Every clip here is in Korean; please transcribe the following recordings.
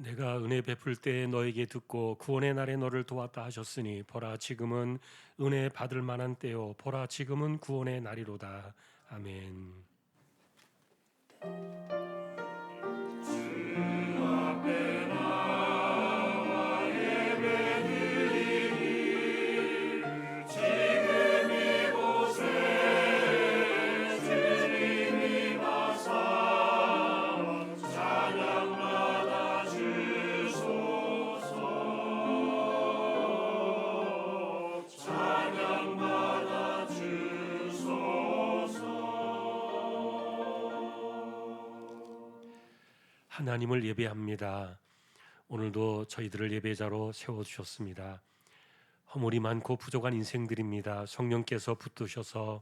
내가 은혜 베풀 때에 너에게 듣고 구원의 날에 너를 도왔다 하셨으니 보라 지금은 은혜 받을 만한 때요 보라 지금은 구원의 날이로다. 아멘. 하나님을 예배합니다. 오늘도 저희들을 예배자로 세워주셨습니다. 허물이 많고 부족한 인생들입니다. 성령께서 붙드셔서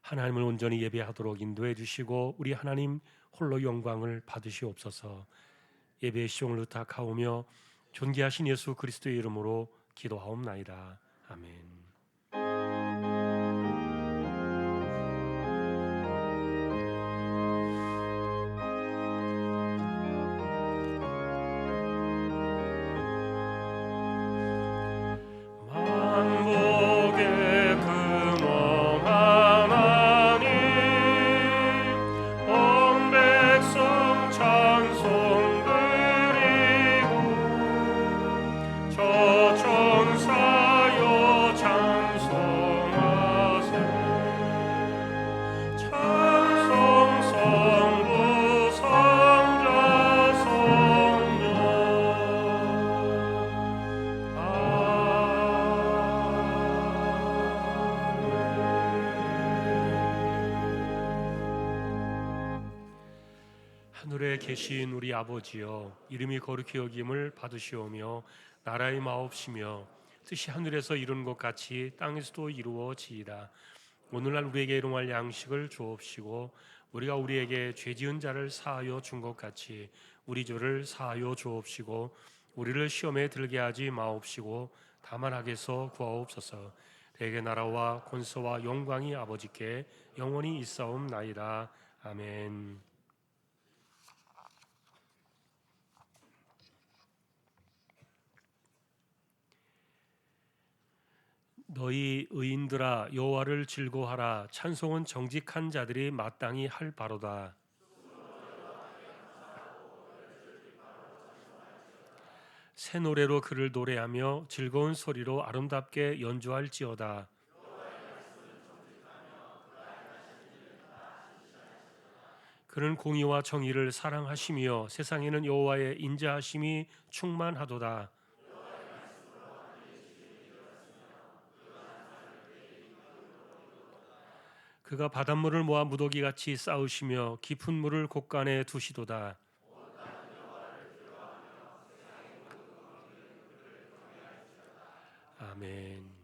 하나님을 온전히 예배하도록 인도해 주시고 우리 하나님 홀로 영광을 받으시옵소서. 예배의 시종을 의탁하오며 존귀하신 예수 그리스도의 이름으로 기도하옵나이다. 아멘. 하늘에 계신 우리 아버지여, 이름이 거룩히 여김을 받으시오며 나라의 마옵시며 뜻이 하늘에서 이루는 것 같이 땅에서도 이루어지이다. 오늘날 우리에게 일용할 양식을 주옵시고 우리가 우리에게 죄지은 자를 사하여 준 것 같이 우리 죄를 사하여 주옵시고 우리를 시험에 들게 하지 마옵시고 다만 악에서 구하옵소서. 대개 나라와 권세와 영광이 아버지께 영원히 있사옵나이다. 아멘. 너희 의인들아 여호와를 즐거워하라. 찬송은 정직한 자들이 마땅히 할 바로다. 새 노래로 그를 노래하며 즐거운 소리로 아름답게 연주할지어다. 그는 공의와 정의를 사랑하시며 세상에는 여호와의 인자하심이 충만하도다. 그가 바닷물을 모아 무더기같이 쌓으시며 깊은 물을 곳간에 두시도다. 아멘.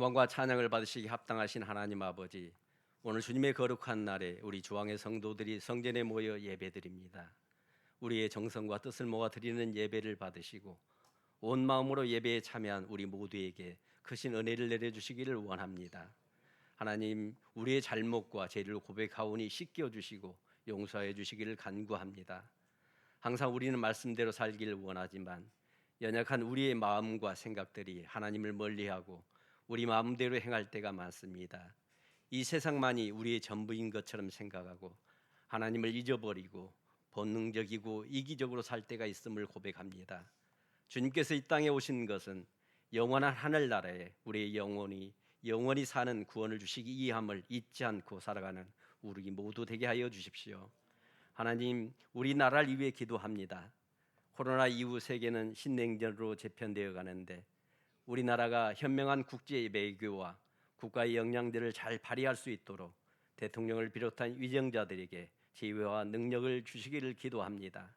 영광과 찬양을 받으시기 합당하신 하나님 아버지, 오늘 주님의 거룩한 날에 우리 주왕의 성도들이 성전에 모여 예배드립니다. 우리의 정성과 뜻을 모아 드리는 예배를 받으시고 온 마음으로 예배에 참여한 우리 모두에게 크신 은혜를 내려주시기를 원합니다. 하나님, 우리의 잘못과 죄를 고백하오니 씻겨 주시고 용서해 주시기를 간구합니다. 항상 우리는 말씀대로 살기를 원하지만 연약한 우리의 마음과 생각들이 하나님을 멀리하고 우리 마음대로 행할 때가 많습니다. 이 세상만이 우리의 전부인 것처럼 생각하고 하나님을 잊어버리고 본능적이고 이기적으로 살 때가 있음을 고백합니다. 주님께서 이 땅에 오신 것은 영원한 하늘나라에 우리의 영원히 사는 구원을 주시기 위함을 잊지 않고 살아가는 우리 모두 되게 하여 주십시오. 하나님, 우리나라를 위해 기도합니다. 코로나 이후 세계는 신냉전으로 재편되어 가는데 우리나라가 현명한 국제 외교와 국가의 역량들을 잘 발휘할 수 있도록 대통령을 비롯한 위정자들에게 지혜와 능력을 주시기를 기도합니다.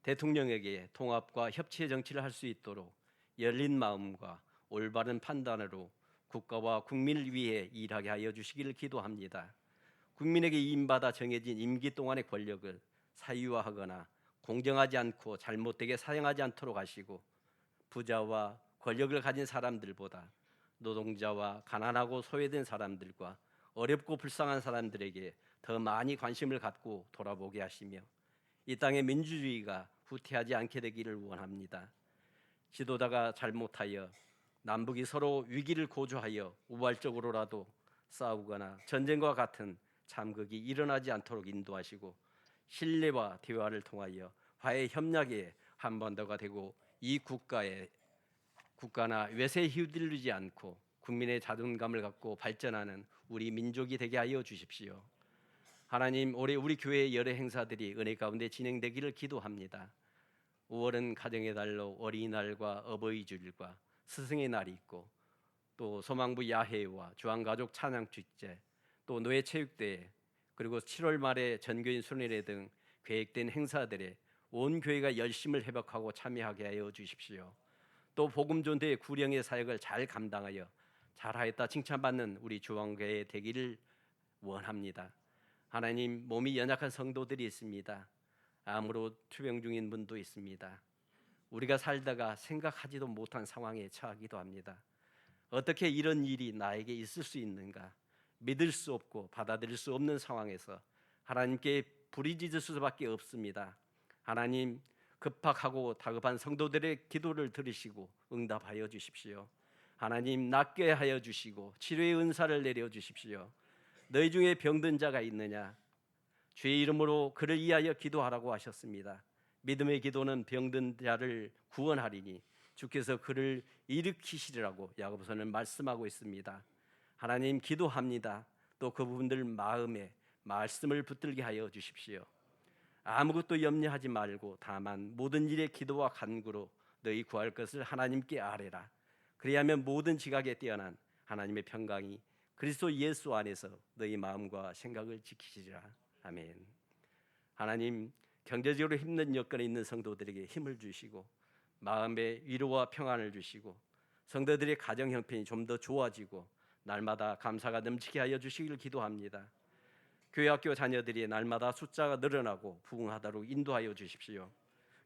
대통령에게 통합과 협치의 정치를 할 수 있도록 열린 마음과 올바른 판단으로 국가와 국민을 위해 일하게 하여 주시기를 기도합니다. 국민에게 임받아 정해진 임기 동안의 권력을 사유화하거나 공정하지 않고 잘못되게 사용하지 않도록 하시고 부자와 권력을 가진 사람들보다 노동자와 가난하고 소외된 사람들과 어렵고 불쌍한 사람들에게 더 많이 관심을 갖고 돌아보게 하시며 이 땅의 민주주의가 후퇴하지 않게 되기를 원합니다. 지도자가 잘못하여 남북이 서로 위기를 고조하여 우발적으로라도 싸우거나 전쟁과 같은 참극이 일어나지 않도록 인도하시고 신뢰와 대화를 통하여 화해 협력의 한반도가 되고 이 국가나 외세에 휘둘리지 않고 국민의 자존감을 갖고 발전하는 우리 민족이 되게 하여 주십시오. 하나님, 올해 우리 교회의 여러 행사들이 은혜 가운데 진행되기를 기도합니다. 5월은 가정의 달로 어린이날과 어버이주일과 스승의 날이 있고 또 소망부 야회와 주한가족 찬양축제 또 노예체육대회 그리고 7월 말에 전교인 순회례 등 계획된 행사들에 온 교회가 열심을 회복하고 참여하게 하여 주십시오. 또 복음전도의 구령의 사역을 잘 감당하여 잘하였다 칭찬받는 우리 주왕교회 되기를 원합니다. 하나님, 몸이 연약한 성도들이 있습니다. 암으로 투병 중인 분도 있습니다. 우리가 살다가 생각하지도 못한 상황에 처하기도 합니다. 어떻게 이런 일이 나에게 있을 수 있는가? 믿을 수 없고 받아들일 수 없는 상황에서 하나님께 부르짖을 수밖에 없습니다. 하나님, 급박하고 다급한 성도들의 기도를 들으시고 응답하여 주십시오. 하나님, 낫게 하여 주시고 치료의 은사를 내려 주십시오. 너희 중에 병든 자가 있느냐? 주의 이름으로 그를 위하여 기도하라고 하셨습니다. 믿음의 기도는 병든 자를 구원하리니 주께서 그를 일으키시리라고 야고보서는 말씀하고 있습니다. 하나님, 기도합니다. 또 그분들 마음에 말씀을 붙들게 하여 주십시오. 아무것도 염려하지 말고 다만 모든 일에 기도와 간구로 너희 구할 것을 하나님께 아뢰라. 그리하면 모든 지각에 뛰어난 하나님의 평강이 그리스도 예수 안에서 너희 마음과 생각을 지키시리라. 아멘. 하나님, 경제적으로 힘든 여건에 있는 성도들에게 힘을 주시고 마음의 위로와 평안을 주시고 성도들의 가정 형편이 좀 더 좋아지고 날마다 감사가 넘치게 하여 주시기를 기도합니다. 교회 학교 자녀들이 날마다 숫자가 늘어나고 부흥하도록 인도하여 주십시오.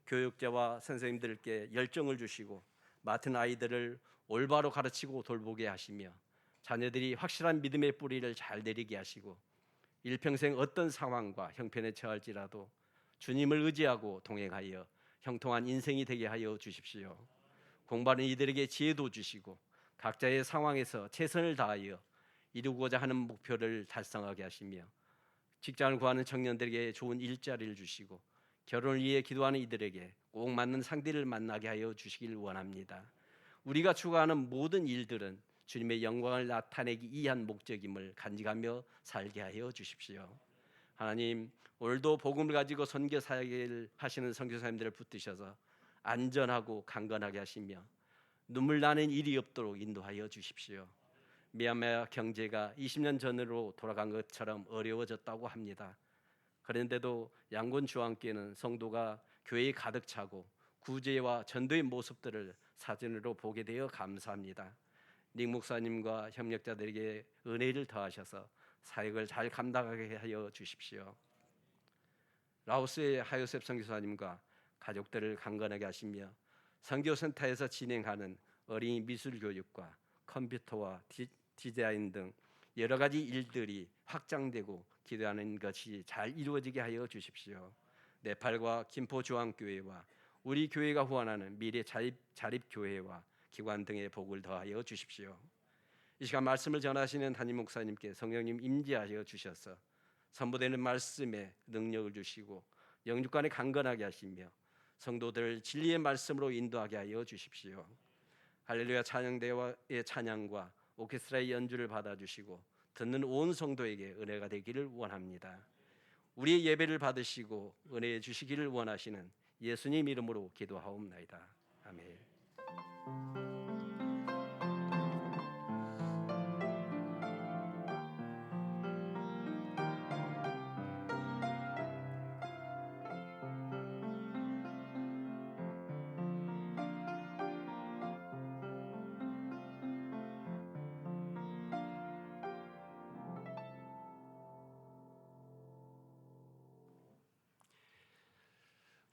교육자와 선생님들께 열정을 주시고 맡은 아이들을 올바로 가르치고 돌보게 하시며 자녀들이 확실한 믿음의 뿌리를 잘 내리게 하시고 일평생 어떤 상황과 형편에 처할지라도 주님을 의지하고 동행하여 형통한 인생이 되게 하여 주십시오. 공부하는 이들에게 지혜도 주시고 각자의 상황에서 최선을 다하여 이루고자 하는 목표를 달성하게 하시며 직장을 구하는 청년들에게 좋은 일자리를 주시고 결혼을 위해 기도하는 이들에게 꼭 맞는 상대를 만나게 하여 주시길 원합니다. 우리가 추구하는 모든 일들은 주님의 영광을 나타내기 위한 목적임을 간직하며 살게 하여 주십시오. 하나님, 오늘도 복음을 가지고 선교 사역을 하시는 선교사님들을 붙드셔서 안전하고 강건하게 하시며 눈물 나는 일이 없도록 인도하여 주십시오. 미얀마 경제가 20년 전으로 돌아간 것처럼 어려워졌다고 합니다. 그런데도 양곤 주왕께는 성도가 교회에 가득 차고 구제와 전도의 모습들을 사진으로 보게 되어 감사합니다. 닉 목사님과 협력자들에게 은혜를 더하셔서 사역을 잘 감당하게 하여 주십시오. 라오스의 하요셉 선교사님과 가족들을 강건하게 하시며 선교센터에서 진행하는 어린이 미술 교육과 컴퓨터와 디자인 등 여러 가지 일들이 확장되고 기도하는 것이 잘 이루어지게 하여 주십시오. 네팔과 김포 중앙교회와 우리 교회가 후원하는 미래 자립교회와 기관 등의 복을 더하여 주십시오. 이 시간 말씀을 전하시는 담임 목사님께 성령님 임재하여 주셔서 선포되는 말씀에 능력을 주시고 영육간에 강건하게 하시며 성도들 진리의 말씀으로 인도하게 하여 주십시오. 할렐루야 찬양대와의 찬양과 오케스트라의 연주를 받아주시고 듣는 온 성도에게 은혜가 되기를 원합니다. 우리의 예배를 받으시고 은혜 주시기를 원하시는 예수님 이름으로 기도하옵나이다. 아멘.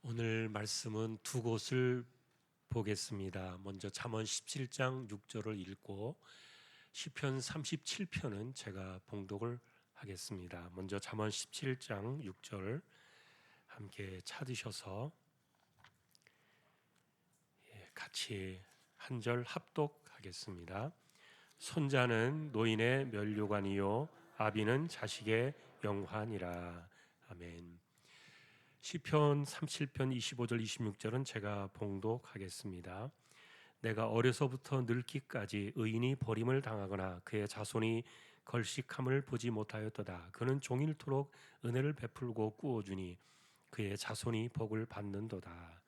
오늘 말씀은 두 곳을 보겠습니다. 먼저 잠언 17장 6절을 읽고 시편 37편은 제가 봉독을 하겠습니다. 먼저 잠언 17장 6절 함께 찾으셔서 같이 한 절 합독하겠습니다. 손자는 노인의 면류관이요 아비는 자식의 영환이라. 아멘. 시편 37편 25절 26절은 제가 봉독하겠습니다. 내가 어려서부터 늙기까지 의인이 버림을 당하거나 그의 자손이 걸식함을 보지 못하였도다. 그는 종일토록 은혜를 베풀고 꾸어주니 그의 자손이 복을 받는도다.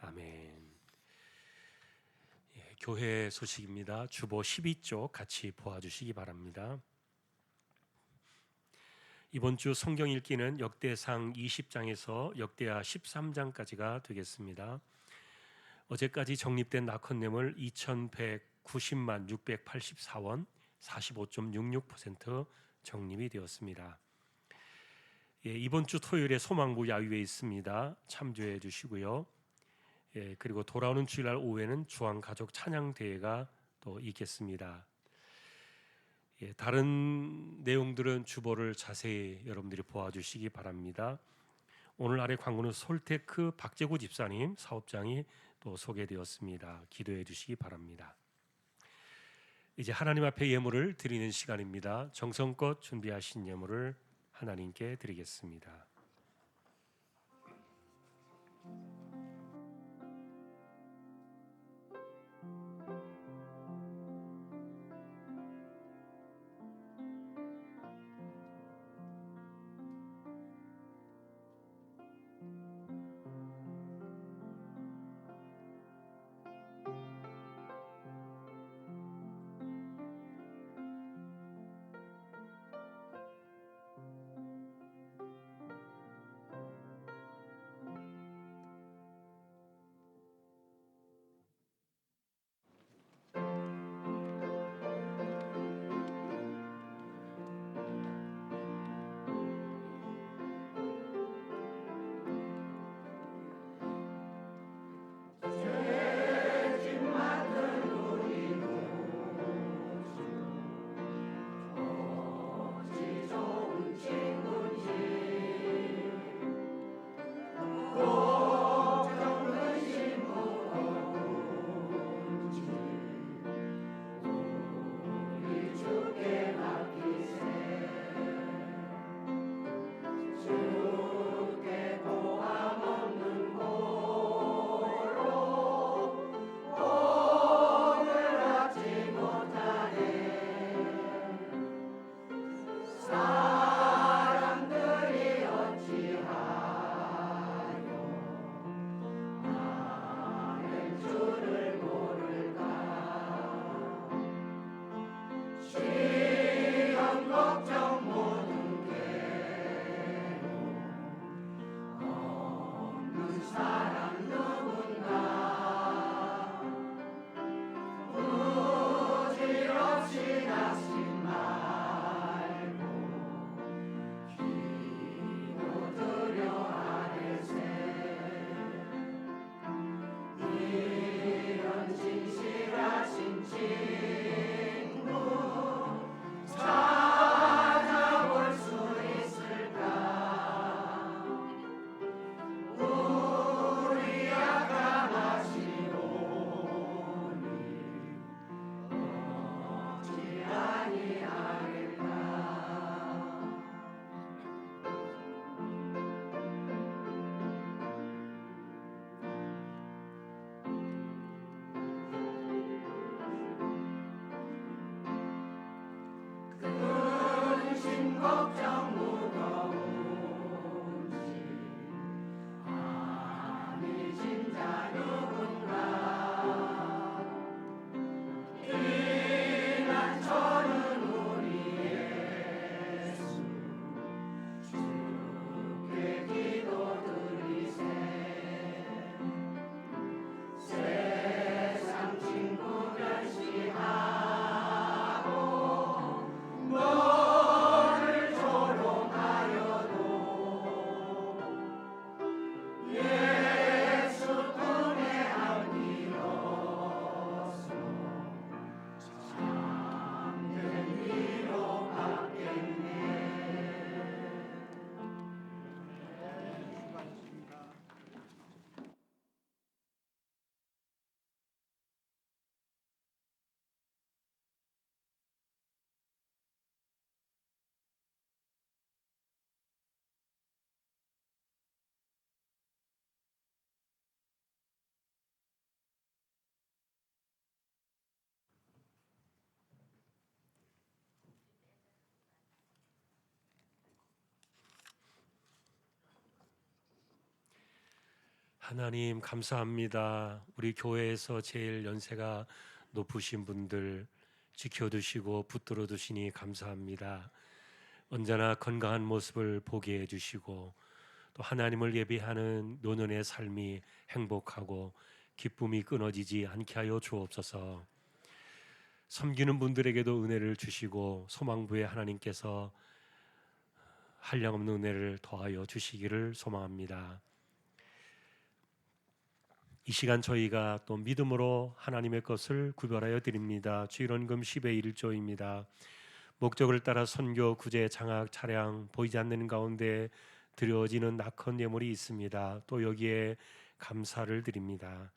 아멘. 교회 소식입니다. 주보 12쪽 같이 보아주시기 바랍니다. 이번 주 성경 읽기는 역대상 20장에서 역대하 13장까지가 되겠습니다. 어제까지 정립된 낙헌nem을 2190만 684원 45.66% 정립이 되었습니다. 이번 주 토요일에 소망부 야유회 있습니다. 참조해 주시고요. 그리고 돌아오는 주일날 오후에는 주한가족 찬양대회가 또 있겠습니다. 다른 내용들은 주보를 자세히 여러분들이 보아주시기 바랍니다. 오늘 아래 광고는 솔테크 박재구 집사님 사업장이 또 소개되었습니다. 기도해 주시기 바랍니다. 이제 하나님 앞에 예물을 드리는 시간입니다. 정성껏 준비하신 예물을 하나님께 드리겠습니다. 하나님 감사합니다. 우리 교회에서 제일 연세가 높으신 분들 지켜두시고 붙들어 두시니 감사합니다. 언제나 건강한 모습을 보게 해주시고 또 하나님을 예배하는 노년의 삶이 행복하고 기쁨이 끊어지지 않게 하여 주옵소서. 섬기는 분들에게도 은혜를 주시고 소망부에 하나님께서 한량없는 은혜를 더하여 주시기를 소망합니다. 이 시간 저희가 또 믿음으로 하나님의 것을 구별하여 드립니다. 주일원금 10의 1조입니다. 목적을 따라 선교, 구제, 장학, 차량 보이지 않는 가운데 드려지는 낙헌 예물이 있습니다. 또 여기에 감사를 드립니다.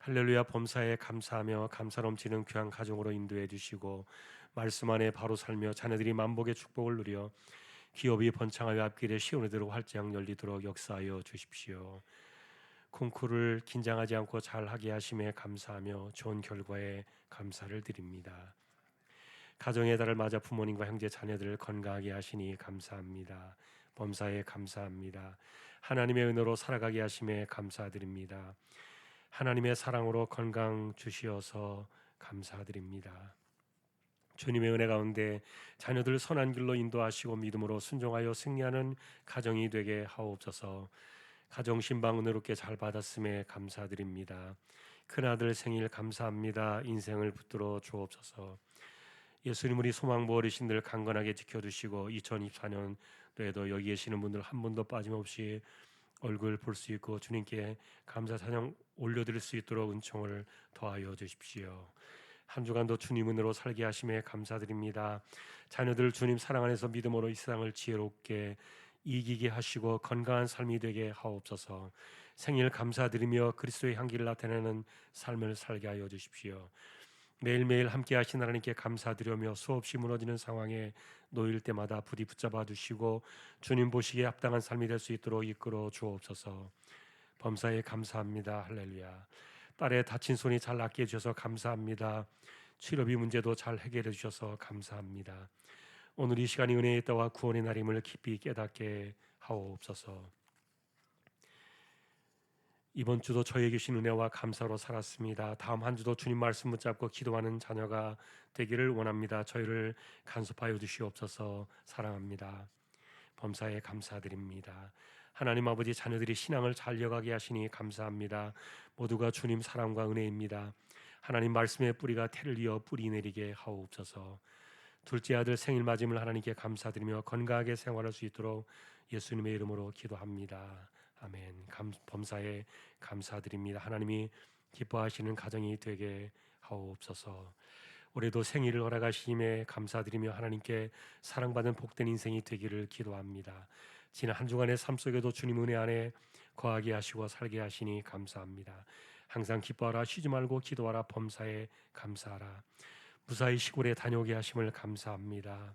할렐루야. 범사에 감사하며 감사 넘치는 귀한 가정으로 인도해 주시고 말씀 안에 바로 살며 자녀들이 만복의 축복을 누려 기업이 번창하여 앞길에 시온에 들어 활짝 열리도록 역사하여 주십시오. 콩쿠르를 긴장하지 않고 잘 하게 하심에 감사하며 좋은 결과에 감사를 드립니다. 가정의 달을 맞아 부모님과 형제 자녀들을 건강하게 하시니 감사합니다. 범사에 감사합니다. 하나님의 은혜로 살아가게 하심에 감사드립니다. 하나님의 사랑으로 건강 주시어서 감사드립니다. 주님의 은혜 가운데 자녀들 선한 길로 인도하시고 믿음으로 순종하여 승리하는 가정이 되게 하옵소서. 가정 신방 은혜롭게 잘 받았음에 감사드립니다. 큰아들 생일 감사합니다. 인생을 붙들어 주옵소서. 예수님 우리 소망부 어르신들 강건하게 지켜주시고 2024년도에도 여기 계시는 분들 한 분도 빠짐없이 얼굴 볼 수 있고 주님께 감사 찬양 올려드릴 수 있도록 은총을 더하여 주십시오. 한 주간도 주님 은혜로 살게 하심에 감사드립니다. 자녀들 주님 사랑 안에서 믿음으로 이 세상을 지혜롭게 이기게 하시고 건강한 삶이 되게 하옵소서. 생일 감사드리며 그리스도의 향기를 나타내는 삶을 살게 하여 주십시오. 매일매일 함께 하신 하나님께 감사드리며 수없이 무너지는 상황에 놓일 때마다 부디 붙잡아 주시고 주님 보시기에 합당한 삶이 될 수 있도록 이끌어 주옵소서. 범사에 감사합니다. 할렐루야. 딸의 다친 손이 잘 낫게 해주셔서 감사합니다. 치료비 문제도 잘 해결해 주셔서 감사합니다. 오늘 이 시간이 은혜의 때와 구원의 날임을 깊이 깨닫게 하옵소서. 이번 주도 저에게 주신 은혜와 감사로 살았습니다. 다음 한 주도 주님 말씀 붙잡고 기도하는 자녀가 되기를 원합니다. 저희를 간섭하여 주시옵소서. 사랑합니다. 범사에 감사드립니다. 하나님 아버지, 자녀들이 신앙을 잘 이어가게 하시니 감사합니다. 모두가 주님 사랑과 은혜입니다. 하나님 말씀의 뿌리가 태를 이어 뿌리 내리게 하옵소서. 둘째 아들 생일 맞음을 하나님께 감사드리며 건강하게 생활할 수 있도록 예수님의 이름으로 기도합니다. 아멘. 범사에 감사드립니다. 하나님이 기뻐하시는 가정이 되게 하옵소서. 올해도 생일을 허락하심에 감사드리며 하나님께 사랑받은 복된 인생이 되기를 기도합니다. 지난 한 주간의 삶 속에도 주님 은혜 안에 거하게 하시고 살게 하시니 감사합니다. 항상 기뻐하라, 쉬지 말고 기도하라, 범사에 감사하라. 무사히 시골에 다녀오게 하심을 감사합니다.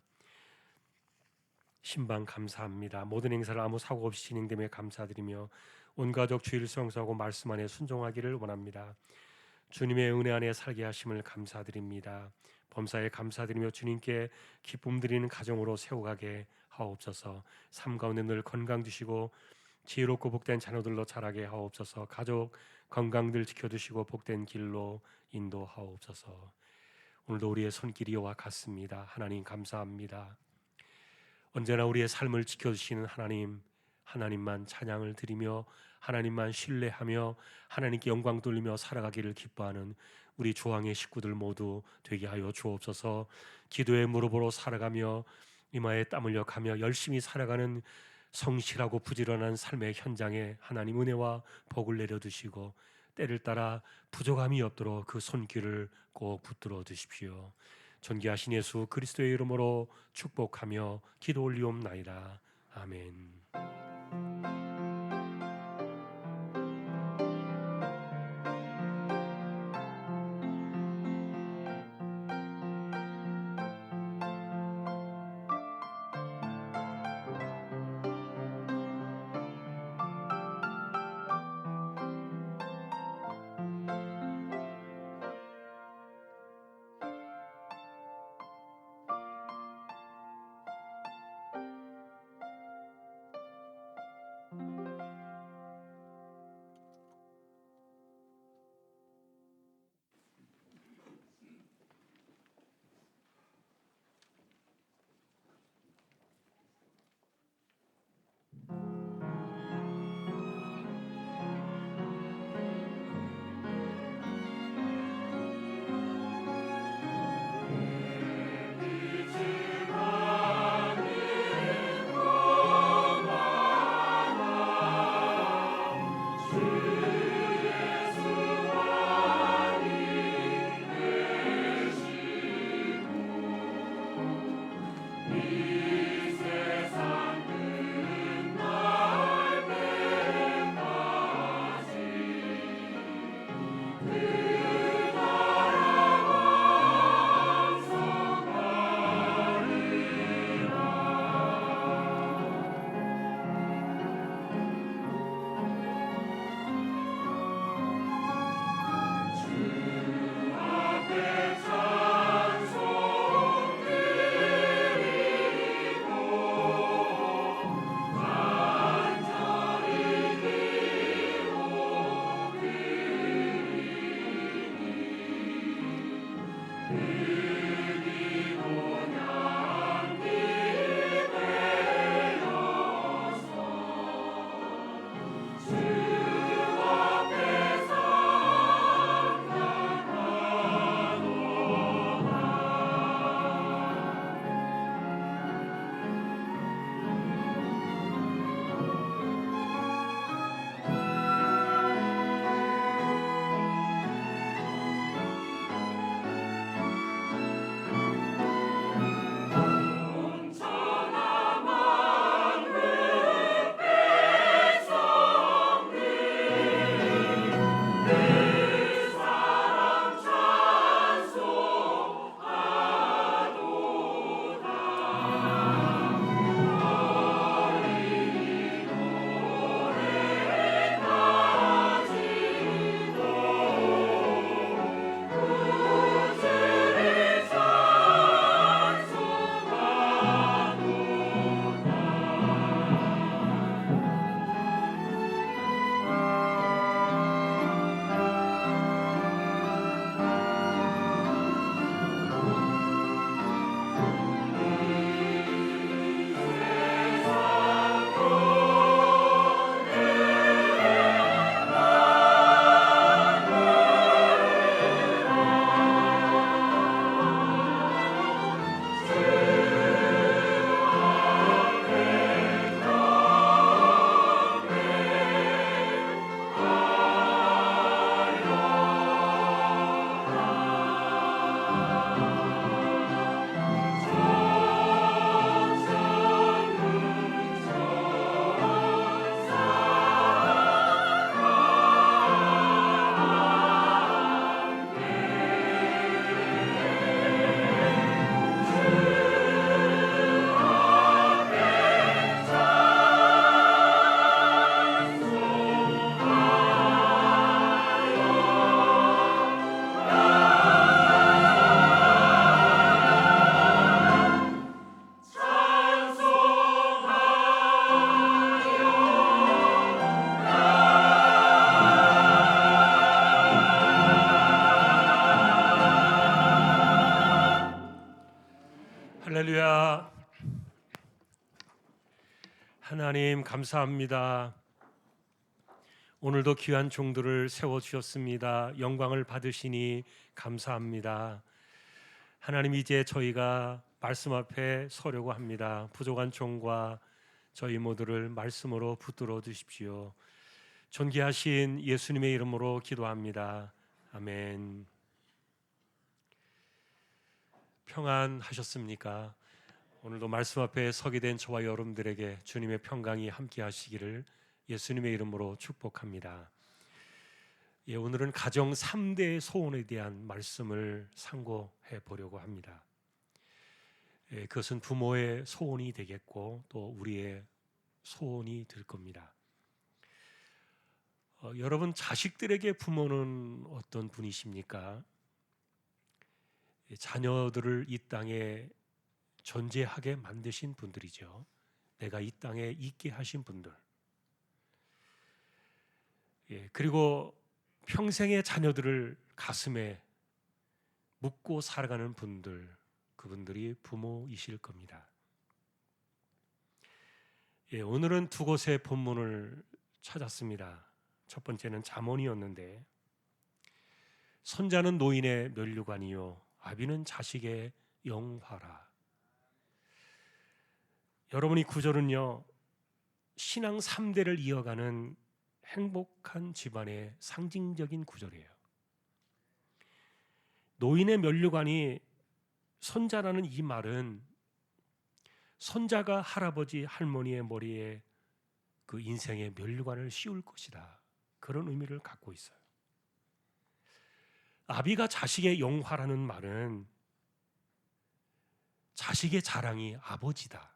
신방 감사합니다. 모든 행사를 아무 사고 없이 진행됨에 감사드리며 온 가족 주일 성수하고 말씀 안에 순종하기를 원합니다. 주님의 은혜 안에 살게 하심을 감사드립니다. 범사에 감사드리며 주님께 기쁨 드리는 가정으로 세워가게 하옵소서. 삶 가운데 늘 건강 주시고 지혜롭고 복된 자녀들로 자라게 하옵소서. 가족 건강들 지켜주시고 복된 길로 인도하옵소서. 오늘도 우리의 손길이 여와 같습니다. 하나님 감사합니다. 언제나 우리의 삶을 지켜주시는 하나님, 하나님만 찬양을 드리며 하나님만 신뢰하며 하나님께 영광 돌리며 살아가기를 기뻐하는 우리 조항의 식구들 모두 되게 하여 주옵소서. 기도의 무릎으로 살아가며 이마에 땀 흘려 가며 열심히 살아가는 성실하고 부지런한 삶의 현장에 하나님 은혜와 복을 내려두시고 때를 따라 부족함이 없도록 그 손길을 꼭 붙들어 주십시오. 존귀하신 예수 그리스도의 이름으로 축복하며 기도 올리옵나이다. 아멘. 하나님 감사합니다. 오늘도 귀한 종들을 세워주셨습니다. 영광을 받으시니 감사합니다. 하나님, 이제 저희가 말씀 앞에 서려고 합니다. 부족한 종과 저희 모두를 말씀으로 붙들어 주십시오. 존귀하신 예수님의 이름으로 기도합니다. 아멘. 평안하셨습니까? 오늘도 말씀 앞에 서게 된 저와 여러분들에게 주님의 평강이 함께 하시기를 예수님의 이름으로 축복합니다. 오늘은 가정 3대 소원에 대한 말씀을 상고해 보려고 합니다. 그것은 부모의 소원이 되겠고 또 우리의 소원이 될 겁니다. 여러분, 자식들에게 부모는 어떤 분이십니까? 자녀들을 이 땅에 존재하게 만드신 분들이죠. 내가 이 땅에 있게 하신 분들. 그리고 평생의 자녀들을 가슴에 묻고 살아가는 분들, 그분들이 부모이실 겁니다. 오늘은 두 곳의 본문을 찾았습니다. 첫 번째는 잠언이었는데, 손자는 노인의 면류관이요 아비는 자식의 영화라. 여러분이 구절은요, 신앙 3대를 이어가는 행복한 집안의 상징적인 구절이에요. 노인의 면류관이 손자라는 이 말은 손자가 할아버지 할머니의 머리에 그 인생의 면류관을 씌울 것이다, 그런 의미를 갖고 있어요. 아비가 자식의 영화라는 말은 자식의 자랑이 아버지다.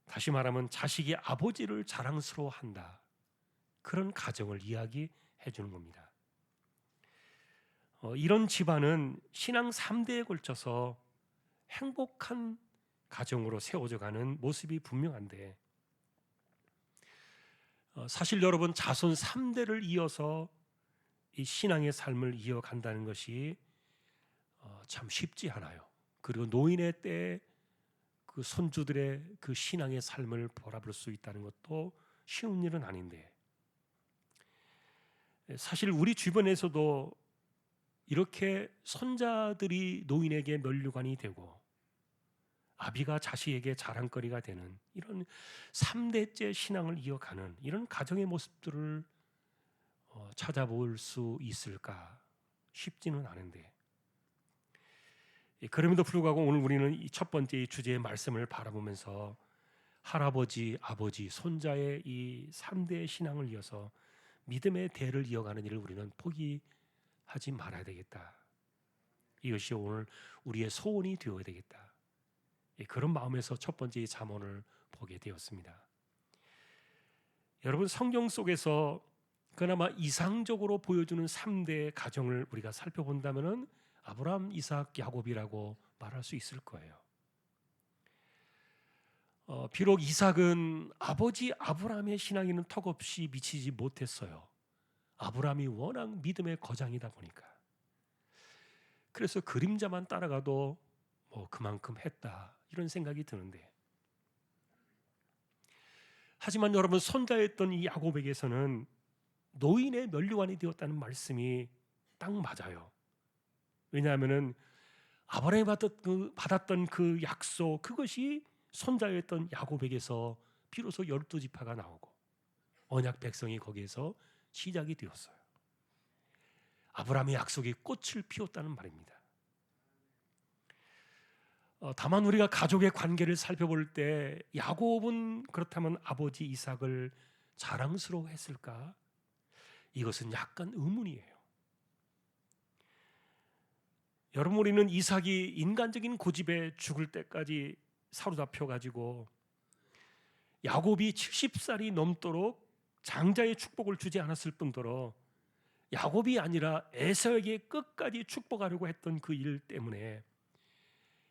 다시 말하면 자식이 아버지를 자랑스러워한다, 그런 가정을 이야기해 주는 겁니다. 이런 집안은 신앙 3대에 걸쳐서 행복한 가정으로 세워져 가는 모습이 분명한데, 사실 여러분, 자손 3대를 이어서 이 신앙의 삶을 이어간다는 것이 참 쉽지 않아요. 그리고 노인의 때에 그 손주들의 그 신앙의 삶을 바라볼 수 있다는 것도 쉬운 일은 아닌데, 사실 우리 주변에서도 이렇게 손자들이 노인에게 면류관이 되고 아비가 자식에게 자랑거리가 되는 이런 3대째 신앙을 이어가는 이런 가정의 모습들을 찾아볼 수 있을까? 쉽지는 않은데, 그럼에도 불구하고 오늘 우리는 이 첫 번째 주제의 말씀을 바라보면서 할아버지, 아버지, 손자의 이 3대의 신앙을 이어서 믿음의 대를 이어가는 일을 우리는 포기하지 말아야 되겠다. 이것이 오늘 우리의 소원이 되어야 되겠다. 그런 마음에서 첫 번째 잠언을 보게 되었습니다. 여러분, 성경 속에서 그나마 이상적으로 보여주는 3대 가정을 우리가 살펴본다면 아브라함, 이삭, 야곱이라고 말할 수 있을 거예요. 비록 이삭은 아버지 아브라함의 신앙에는 턱없이 미치지 못했어요. 아브라함이 워낙 믿음의 거장이다 보니까. 그래서 그림자만 따라가도 그만큼 했다, 이런 생각이 드는데, 하지만 여러분, 손자였던 이 야곱에게서는 노인의 면류관이 되었다는 말씀이 딱 맞아요. 왜냐하면 아브라함이 받았던 그 약속, 그것이 손자였던 야곱에게서 비로소 12지파가 나오고 언약 백성이 거기에서 시작이 되었어요. 아브라함의 약속이 꽃을 피웠다는 말입니다. 다만 우리가 가족의 관계를 살펴볼 때 야곱은 그렇다면 아버지 이삭을 자랑스러워했을까? 이것은 약간 의문이에요. 여러분, 우리는 이삭이 인간적인 고집에 죽을 때까지 사로잡혀 가지고 야곱이 70살이 넘도록 장자의 축복을 주지 않았을 뿐더러 야곱이 아니라 에서에게 끝까지 축복하려고 했던 그 일 때문에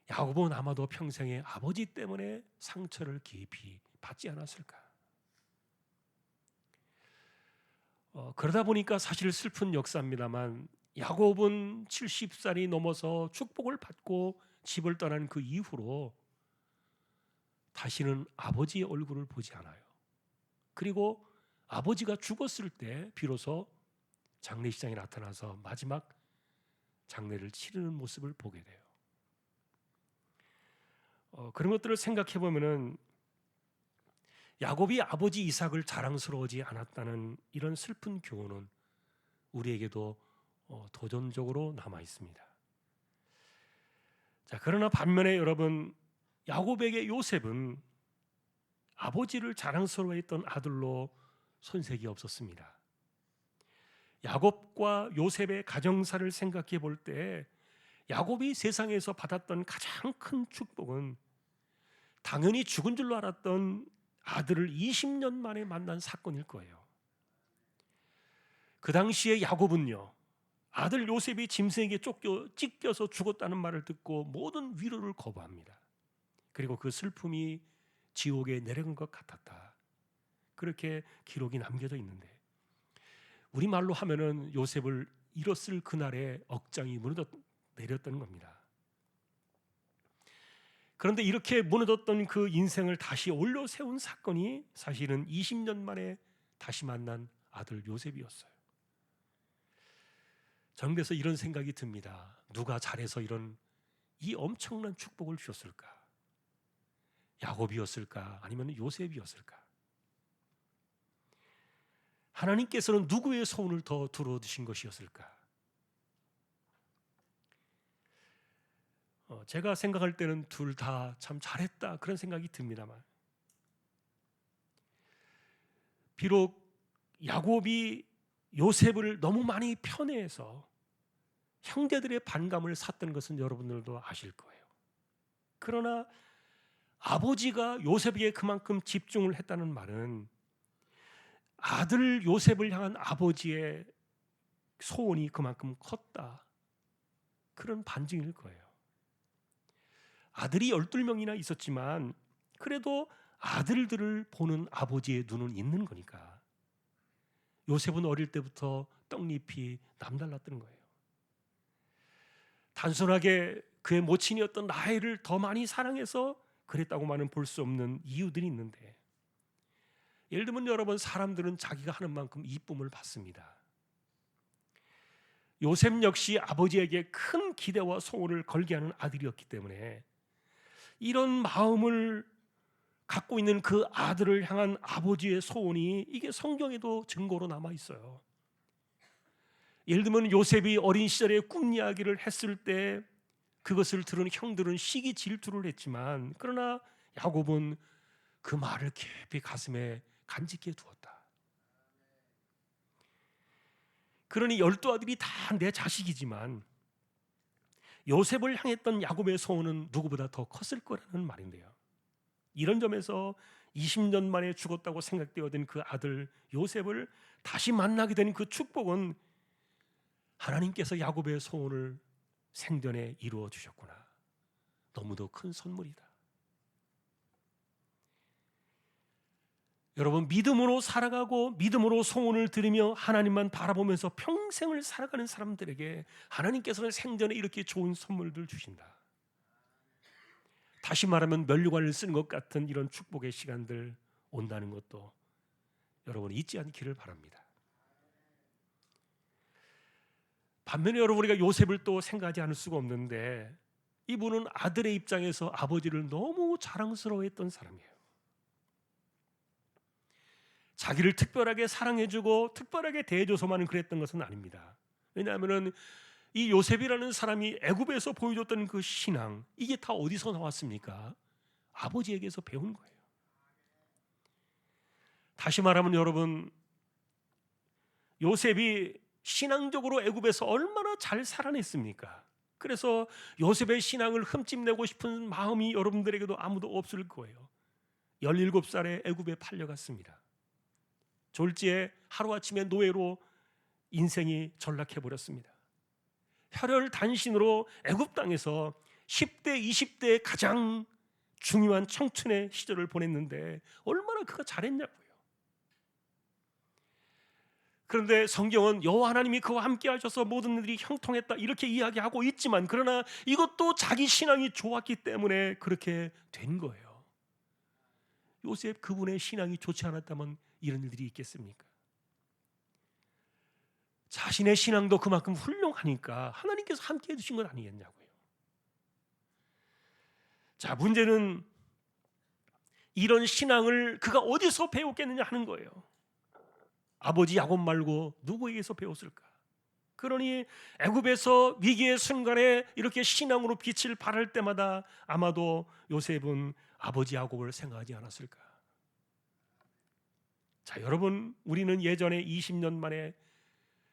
야곱은 아마도 평생에 아버지 때문에 상처를 깊이 받지 않았을까? 그러다 보니까 사실 슬픈 역사입니다만 야곱은 70살이 넘어서 축복을 받고 집을 떠난 그 이후로 다시는 아버지의 얼굴을 보지 않아요. 그리고 아버지가 죽었을 때 비로소 장례식장에 나타나서 마지막 장례를 치르는 모습을 보게 돼요. 그런 것들을 생각해 보면은 야곱이 아버지 이삭을 자랑스러워하지 않았다는 이런 슬픈 교훈은 우리에게도 도전적으로 남아 있습니다. 자, 그러나 반면에 여러분, 야곱에게 요셉은 아버지를 자랑스러워했던 아들로 손색이 없었습니다. 야곱과 요셉의 가정사를 생각해 볼 때 야곱이 세상에서 받았던 가장 큰 축복은 당연히 죽은 줄로 알았던 아들을 20년 만에 만난 사건일 거예요. 그 당시에 야곱은요, 아들 요셉이 짐승에게 찢겨서 죽었다는 말을 듣고 모든 위로를 거부합니다. 그리고 그 슬픔이 지옥에 내려간 것 같았다. 그렇게 기록이 남겨져 있는데, 우리말로 하면은 요셉을 잃었을 그날에 억장이 무너져 내렸다는 겁니다. 그런데 이렇게 무너졌던 그 인생을 다시 올려 세운 사건이 사실은 20년 만에 다시 만난 아들 요셉이었어요. 저는 그래서 이런 생각이 듭니다. 누가 잘해서 이 엄청난 축복을 주셨을까? 야곱이었을까? 아니면 요셉이었을까? 하나님께서는 누구의 소원을 더 들어주신 것이었을까? 제가 생각할 때는 둘 다 참 잘했다 그런 생각이 듭니다만, 비록 야곱이 요셉을 너무 많이 편애해서 형제들의 반감을 샀던 것은 여러분들도 아실 거예요. 그러나 아버지가 요셉에게 그만큼 집중을 했다는 말은 아들 요셉을 향한 아버지의 소원이 그만큼 컸다, 그런 반증일 거예요. 아들이 12명이나 있었지만 그래도 아들들을 보는 아버지의 눈은 있는 거니까 요셉은 어릴 때부터 떡잎이 남달랐던 거예요. 단순하게 그의 모친이었던 라헬을 더 많이 사랑해서 그랬다고만은 볼 수 없는 이유들이 있는데, 예를 들면 여러분, 사람들은 자기가 하는 만큼 이쁨을 받습니다. 요셉 역시 아버지에게 큰 기대와 소원을 걸게 하는 아들이었기 때문에 이런 마음을 갖고 있는 그 아들을 향한 아버지의 소원이 이게 성경에도 증거로 남아 있어요. 예를 들면 요셉이 어린 시절에 꿈 이야기를 했을 때 그것을 들은 형들은 시기 질투를 했지만, 그러나 야곱은 그 말을 깊이 가슴에 간직해 두었다. 그러니 12아들이 다 내 자식이지만 요셉을 향했던 야곱의 소원은 누구보다 더 컸을 거라는 말인데요. 이런 점에서 20년 만에 죽었다고 생각되어진 그 아들 요셉을 다시 만나게 된 그 축복은 하나님께서 야곱의 소원을 생전에 이루어 주셨구나. 너무도 큰 선물이다. 여러분, 믿음으로 살아가고 믿음으로 소원을 들으며 하나님만 바라보면서 평생을 살아가는 사람들에게 하나님께서는 생전에 이렇게 좋은 선물들 주신다. 다시 말하면 면류관을 쓰는 것 같은 이런 축복의 시간들 온다는 것도 여러분 잊지 않기를 바랍니다. 반면에 여러분, 우리가 요셉을 또 생각하지 않을 수가 없는데, 이분은 아들의 입장에서 아버지를 너무 자랑스러워했던 사람이에요. 자기를 특별하게 사랑해주고 특별하게 대해줘서만 그랬던 것은 아닙니다. 왜냐하면 이 요셉이라는 사람이 애굽에서 보여줬던 그 신앙, 이게 다 어디서 나왔습니까? 아버지에게서 배운 거예요. 다시 말하면 여러분, 요셉이 신앙적으로 애굽에서 얼마나 잘 살아냈습니까? 그래서 요셉의 신앙을 흠집내고 싶은 마음이 여러분들에게도 아무도 없을 거예요. 17살에 애굽에 팔려갔습니다. 졸지에 하루아침에 노예로 인생이 전락해버렸습니다. 혈혈단신으로 애굽 땅에서 10대, 20대의 가장 중요한 청춘의 시절을 보냈는데 얼마나 그가 잘했냐고요. 그런데 성경은 여호와 하나님이 그와 함께 하셔서 모든 일이 형통했다 이렇게 이야기하고 있지만, 그러나 이것도 자기 신앙이 좋았기 때문에 그렇게 된 거예요. 요셉 그분의 신앙이 좋지 않았다면 이런 일들이 있겠습니까? 자신의 신앙도 그만큼 훌륭하니까 하나님께서 함께 해주신 건 아니겠냐고요. 자, 문제는 이런 신앙을 그가 어디서 배웠겠느냐 하는 거예요. 아버지 야곱 말고 누구에게서 배웠을까? 그러니 애굽에서 위기의 순간에 이렇게 신앙으로 빛을 발할 때마다 아마도 요셉은 아버지 야곱을 생각하지 않았을까? 자, 여러분, 우리는 예전에 20년 만에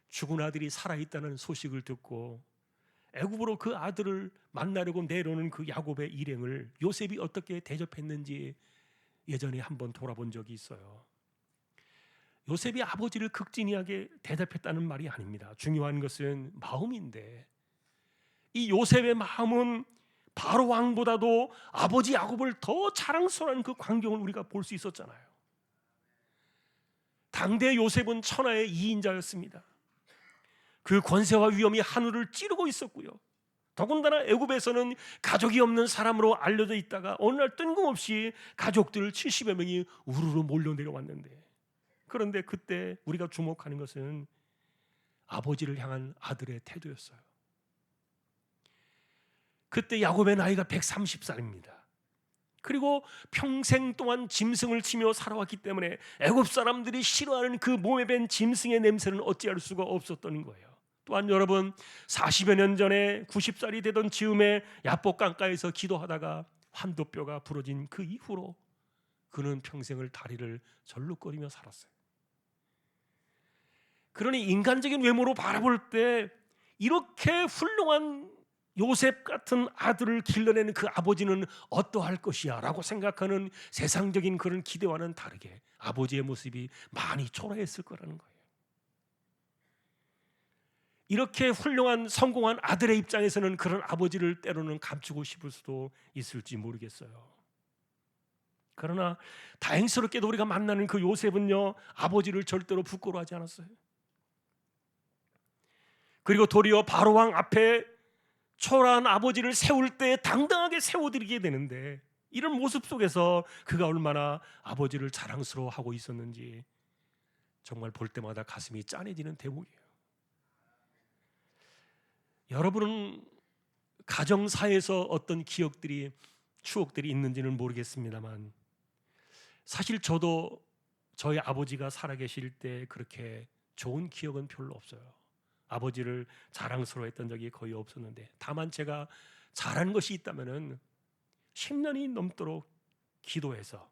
죽은 아들이 살아있다는 소식을 듣고 애굽으로 그 아들을 만나려고 내려오는 그 야곱의 일행을 요셉이 어떻게 대접했는지 예전에 한번 돌아본 적이 있어요. 요셉이 아버지를 극진하게 대답했다는 말이 아닙니다. 중요한 것은 마음인데, 이 요셉의 마음은 바로 왕보다도 아버지 야곱을 더 자랑스러운 그 광경을 우리가 볼 수 있었잖아요. 당대 요셉은 천하의 2인자였습니다. 그 권세와 위엄이 하늘을 찌르고 있었고요. 더군다나 애굽에서는 가족이 없는 사람으로 알려져 있다가 어느 날 뜬금없이 가족들 70여 명이 우르르 몰려 내려왔는데, 그런데 그때 우리가 주목하는 것은 아버지를 향한 아들의 태도였어요. 그때 야곱의 나이가 130살입니다. 그리고 평생 동안 짐승을 치며 살아왔기 때문에 애굽 사람들이 싫어하는 그 몸에 밴 짐승의 냄새는 어찌할 수가 없었던 거예요. 또한 여러분, 40여 년 전에 90살이 되던 즈음에 야복 강가에서 기도하다가 환도뼈가 부러진 그 이후로 그는 평생을 다리를 절룩거리며 살았어요. 그러니 인간적인 외모로 바라볼 때 이렇게 훌륭한 요셉 같은 아들을 길러내는 그 아버지는 어떠할 것이야 라고 생각하는 세상적인 그런 기대와는 다르게 아버지의 모습이 많이 초라했을 거라는 거예요. 이렇게 훌륭한 성공한 아들의 입장에서는 그런 아버지를 때로는 감추고 싶을 수도 있을지 모르겠어요. 그러나 다행스럽게도 우리가 만나는 그 요셉은요, 아버지를 절대로 부끄러워하지 않았어요. 그리고 도리어 바로왕 앞에 초라한 아버지를 세울 때 당당하게 세워드리게 되는데, 이런 모습 속에서 그가 얼마나 아버지를 자랑스러워하고 있었는지 정말 볼 때마다 가슴이 짠해지는 대목이에요. 여러분은 가정사에서 어떤 기억들이, 추억들이 있는지는 모르겠습니다만, 사실 저도 저희 아버지가 살아계실 때 그렇게 좋은 기억은 별로 없어요. 아버지를 자랑스러워했던 적이 거의 없었는데, 다만 제가 잘한 것이 있다면은 10년이 넘도록 기도해서,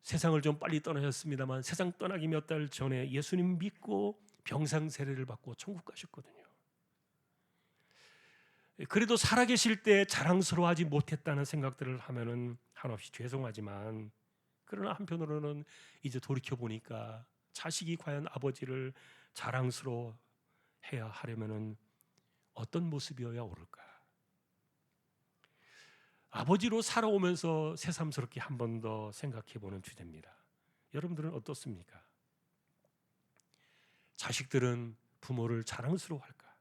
세상을 좀 빨리 떠나셨습니다만 세상 떠나기 몇 달 전에 예수님 믿고 병상 세례를 받고 천국 가셨거든요. 그래도 살아계실 때 자랑스러워하지 못했다는 생각들을 하면은 한없이 죄송하지만, 그러나 한편으로는 이제 돌이켜 보니까 자식이 과연 아버지를 자랑스러워해야 하려면은 어떤 모습이어야 옳을까? 아버지로 살아오면서 새삼스럽게 한 번 더 생각해 보는 주제입니다. 여러분들은 어떻습니까? 자식들은 부모를 자랑스러워할까?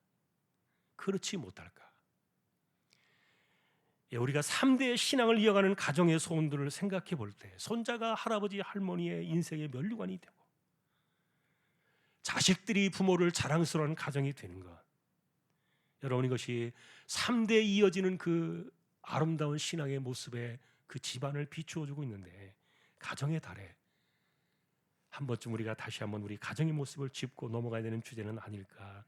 그렇지 못할까? 우리가 3대의 신앙을 이어가는 가정의 소원들을 생각해 볼 때 손자가 할아버지 할머니의 인생의 면류관이 되고 자식들이 부모를 자랑스러워하는 가정이 되는 것, 여러분, 이것이 3대에 이어지는 그 아름다운 신앙의 모습에 그 집안을 비추어주고 있는데, 가정의 달에 한 번쯤 우리가 다시 한번 우리 가정의 모습을 짚고 넘어가야 되는 주제는 아닐까,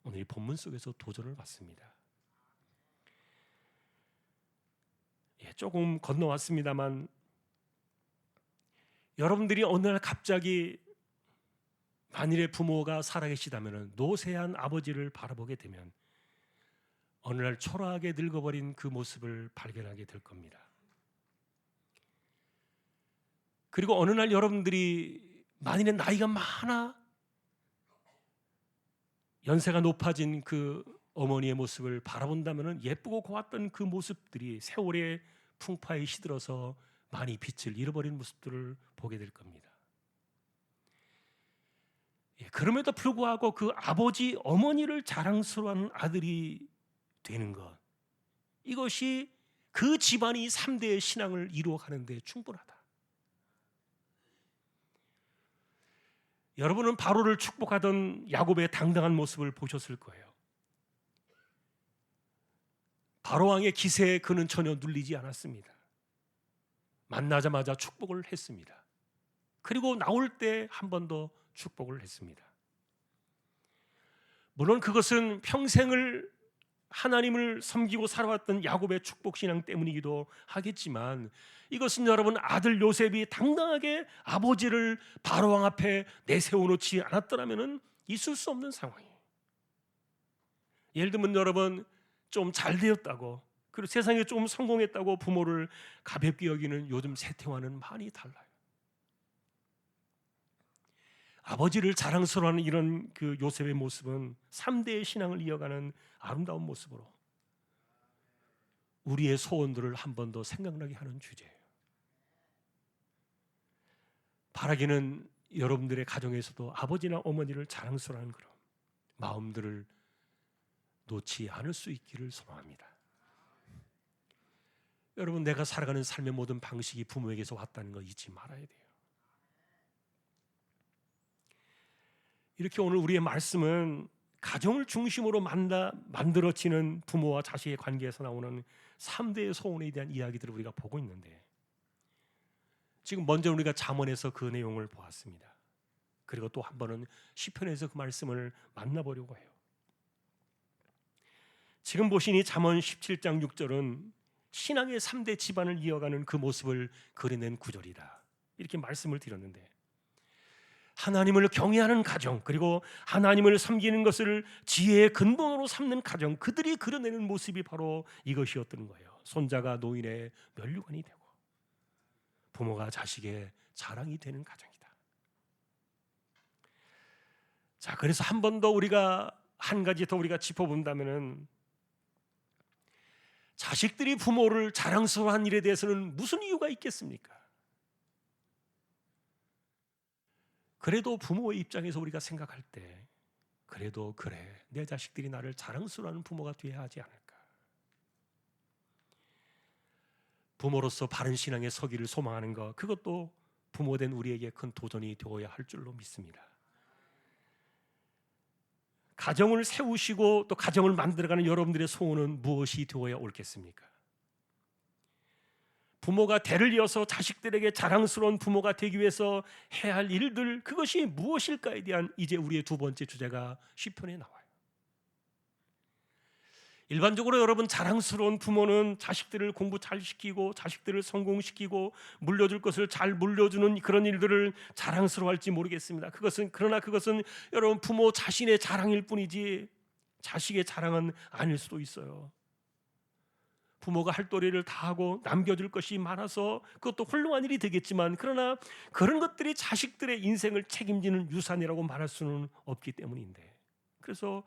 오늘 이 본문 속에서 도전을 받습니다. 조금 건너왔습니다만, 여러분들이 어느 날 갑자기 만일에 부모가 살아계시다면 노쇠한 아버지를 바라보게 되면 어느 날 초라하게 늙어버린 그 모습을 발견하게 될 겁니다. 그리고 어느 날 여러분들이 만일에 나이가 많아 연세가 높아진 그 어머니의 모습을 바라본다면 예쁘고 고왔던 그 모습들이 세월의 풍파에 시들어서 많이 빛을 잃어버린 모습들을 보게 될 겁니다. 그럼에도 불구하고 그 아버지 어머니를 자랑스러워하는 아들이 되는 것, 이것이 그 집안이 3대의 신앙을 이루어가는 데 충분하다. 여러분은 바로를 축복하던 야곱의 당당한 모습을 보셨을 거예요. 바로 왕의 기세에 그는 전혀 눌리지 않았습니다. 만나자마자 축복을 했습니다. 그리고 나올 때 한 번 더 축복을 했습니다. 물론 그것은 평생을 하나님을 섬기고 살아왔던 야곱의 축복 신앙 때문이기도 하겠지만, 이것은 여러분 아들 요셉이 당당하게 아버지를 바로 왕 앞에 내세워놓지 않았더라면 있을 수 없는 상황이에요. 예를 들면 여러분 좀 잘 되었다고, 그리고 세상에 좀 성공했다고 부모를 가볍게 여기는 요즘 세태와는 많이 달라요. 아버지를 자랑스러워하는 이런 그 요셉의 모습은 3대의 신앙을 이어가는 아름다운 모습으로 우리의 소원들을 한 번 더 생각나게 하는 주제예요. 바라기는 여러분들의 가정에서도 아버지나 어머니를 자랑스러워하는 그런 마음들을 놓지 않을 수 있기를 소망합니다. 여러분, 내가 살아가는 삶의 모든 방식이 부모에게서 왔다는 거 잊지 말아야 돼요. 이렇게 오늘 우리의 말씀은 가정을 중심으로 만들어지는 부모와 자식의 관계에서 나오는 3대의 소원에 대한 이야기들을 우리가 보고 있는데, 지금 먼저 우리가 잠언에서 그 내용을 보았습니다. 그리고 또 한 번은 시편에서 그 말씀을 만나보려고 해요. 지금 보신 이 잠언 17장 6절은 신앙의 3대 집안을 이어가는 그 모습을 그려낸 구절이다, 이렇게 말씀을 드렸는데, 하나님을 경외하는 가정, 그리고 하나님을 섬기는 것을 지혜의 근본으로 삼는 가정, 그들이 그려내는 모습이 바로 이것이었던 거예요. 손자가 노인의 면류관이 되고 부모가 자식의 자랑이 되는 가정이다. 자, 그래서 한 번 더 우리가 한 가지 더 우리가 짚어본다면은, 자식들이 부모를 자랑스러워한 일에 대해서는 무슨 이유가 있겠습니까? 그래도 부모의 입장에서 우리가 생각할 때, 그래도 그래, 내 자식들이 나를 자랑스러워하는 부모가 되어야 하지 않을까. 부모로서 바른 신앙의 서기를 소망하는 것, 그것도 부모된 우리에게 큰 도전이 되어야 할 줄로 믿습니다. 가정을 세우시고 또 가정을 만들어가는 여러분들의 소원은 무엇이 되어야 옳겠습니까? 부모가 대를 이어서 자식들에게 자랑스러운 부모가 되기 위해서 해야 할 일들, 그것이 무엇일까에 대한 이제 우리의 두 번째 주제가 시편에 나와요. 일반적으로 여러분, 자랑스러운 부모는 자식들을 공부 잘 시키고 자식들을 성공시키고 물려줄 것을 잘 물려주는 그런 일들을 자랑스러워할지 모르겠습니다. 그러나 그것은 여러분 부모 자신의 자랑일 뿐이지 자식의 자랑은 아닐 수도 있어요. 부모가 할 도리를 다 하고 남겨줄 것이 많아서 그것도 훌륭한 일이 되겠지만, 그러나 그런 것들이 자식들의 인생을 책임지는 유산이라고 말할 수는 없기 때문인데, 그래서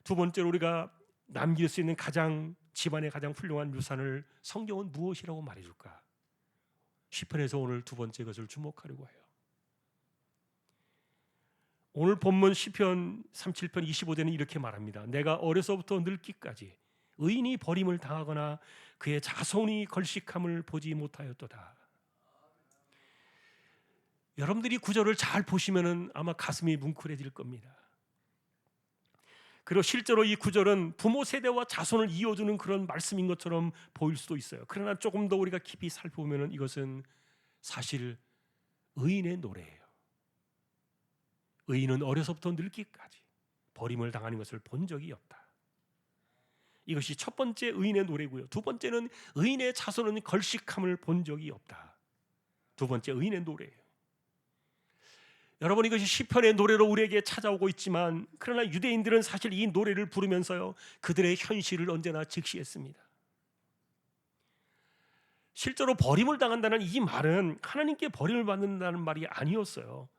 두 번째로 우리가 남길 수 있는 집안의 가장 훌륭한 유산을 성경은 무엇이라고 말해줄까? 시편에서 오늘 두 번째 것을 주목하려고 해요. 오늘 본문 시편 37편 25절은 이렇게 말합니다. 내가 어려서부터 늙기까지 의인이 버림을 당하거나 그의 자손이 걸식함을 보지 못하였도다. 여러분들이 구절을 잘 보시면 아마 가슴이 뭉클해질 겁니다. 그리고 실제로 이 구절은 부모 세대와 자손을 이어주는 그런 말씀인 것처럼 보일 수도 있어요. 그러나 조금 더 우리가 깊이 살펴보면 이것은 사실 의인의 노래예요. 의인은 어려서부터 늙기까지 버림을 당하는 것을 본 적이 없다. 이것이 첫 번째 의인의 노래고요. 두 번째는 의인의 자손은 걸식함을 본 적이 없다. 두 번째 의인의 노래예요. 여러분, 이것이 시편의 노래로 우리에게 찾아오고 있지만, 그러나 유대인들은 사실 이 노래를 부르면서요, 그들의 현실을 언제나 직시했습니다. 실제로 버림을 당한다는 이 말은 하나님께 버림을 받는다는 말이 아니었어요.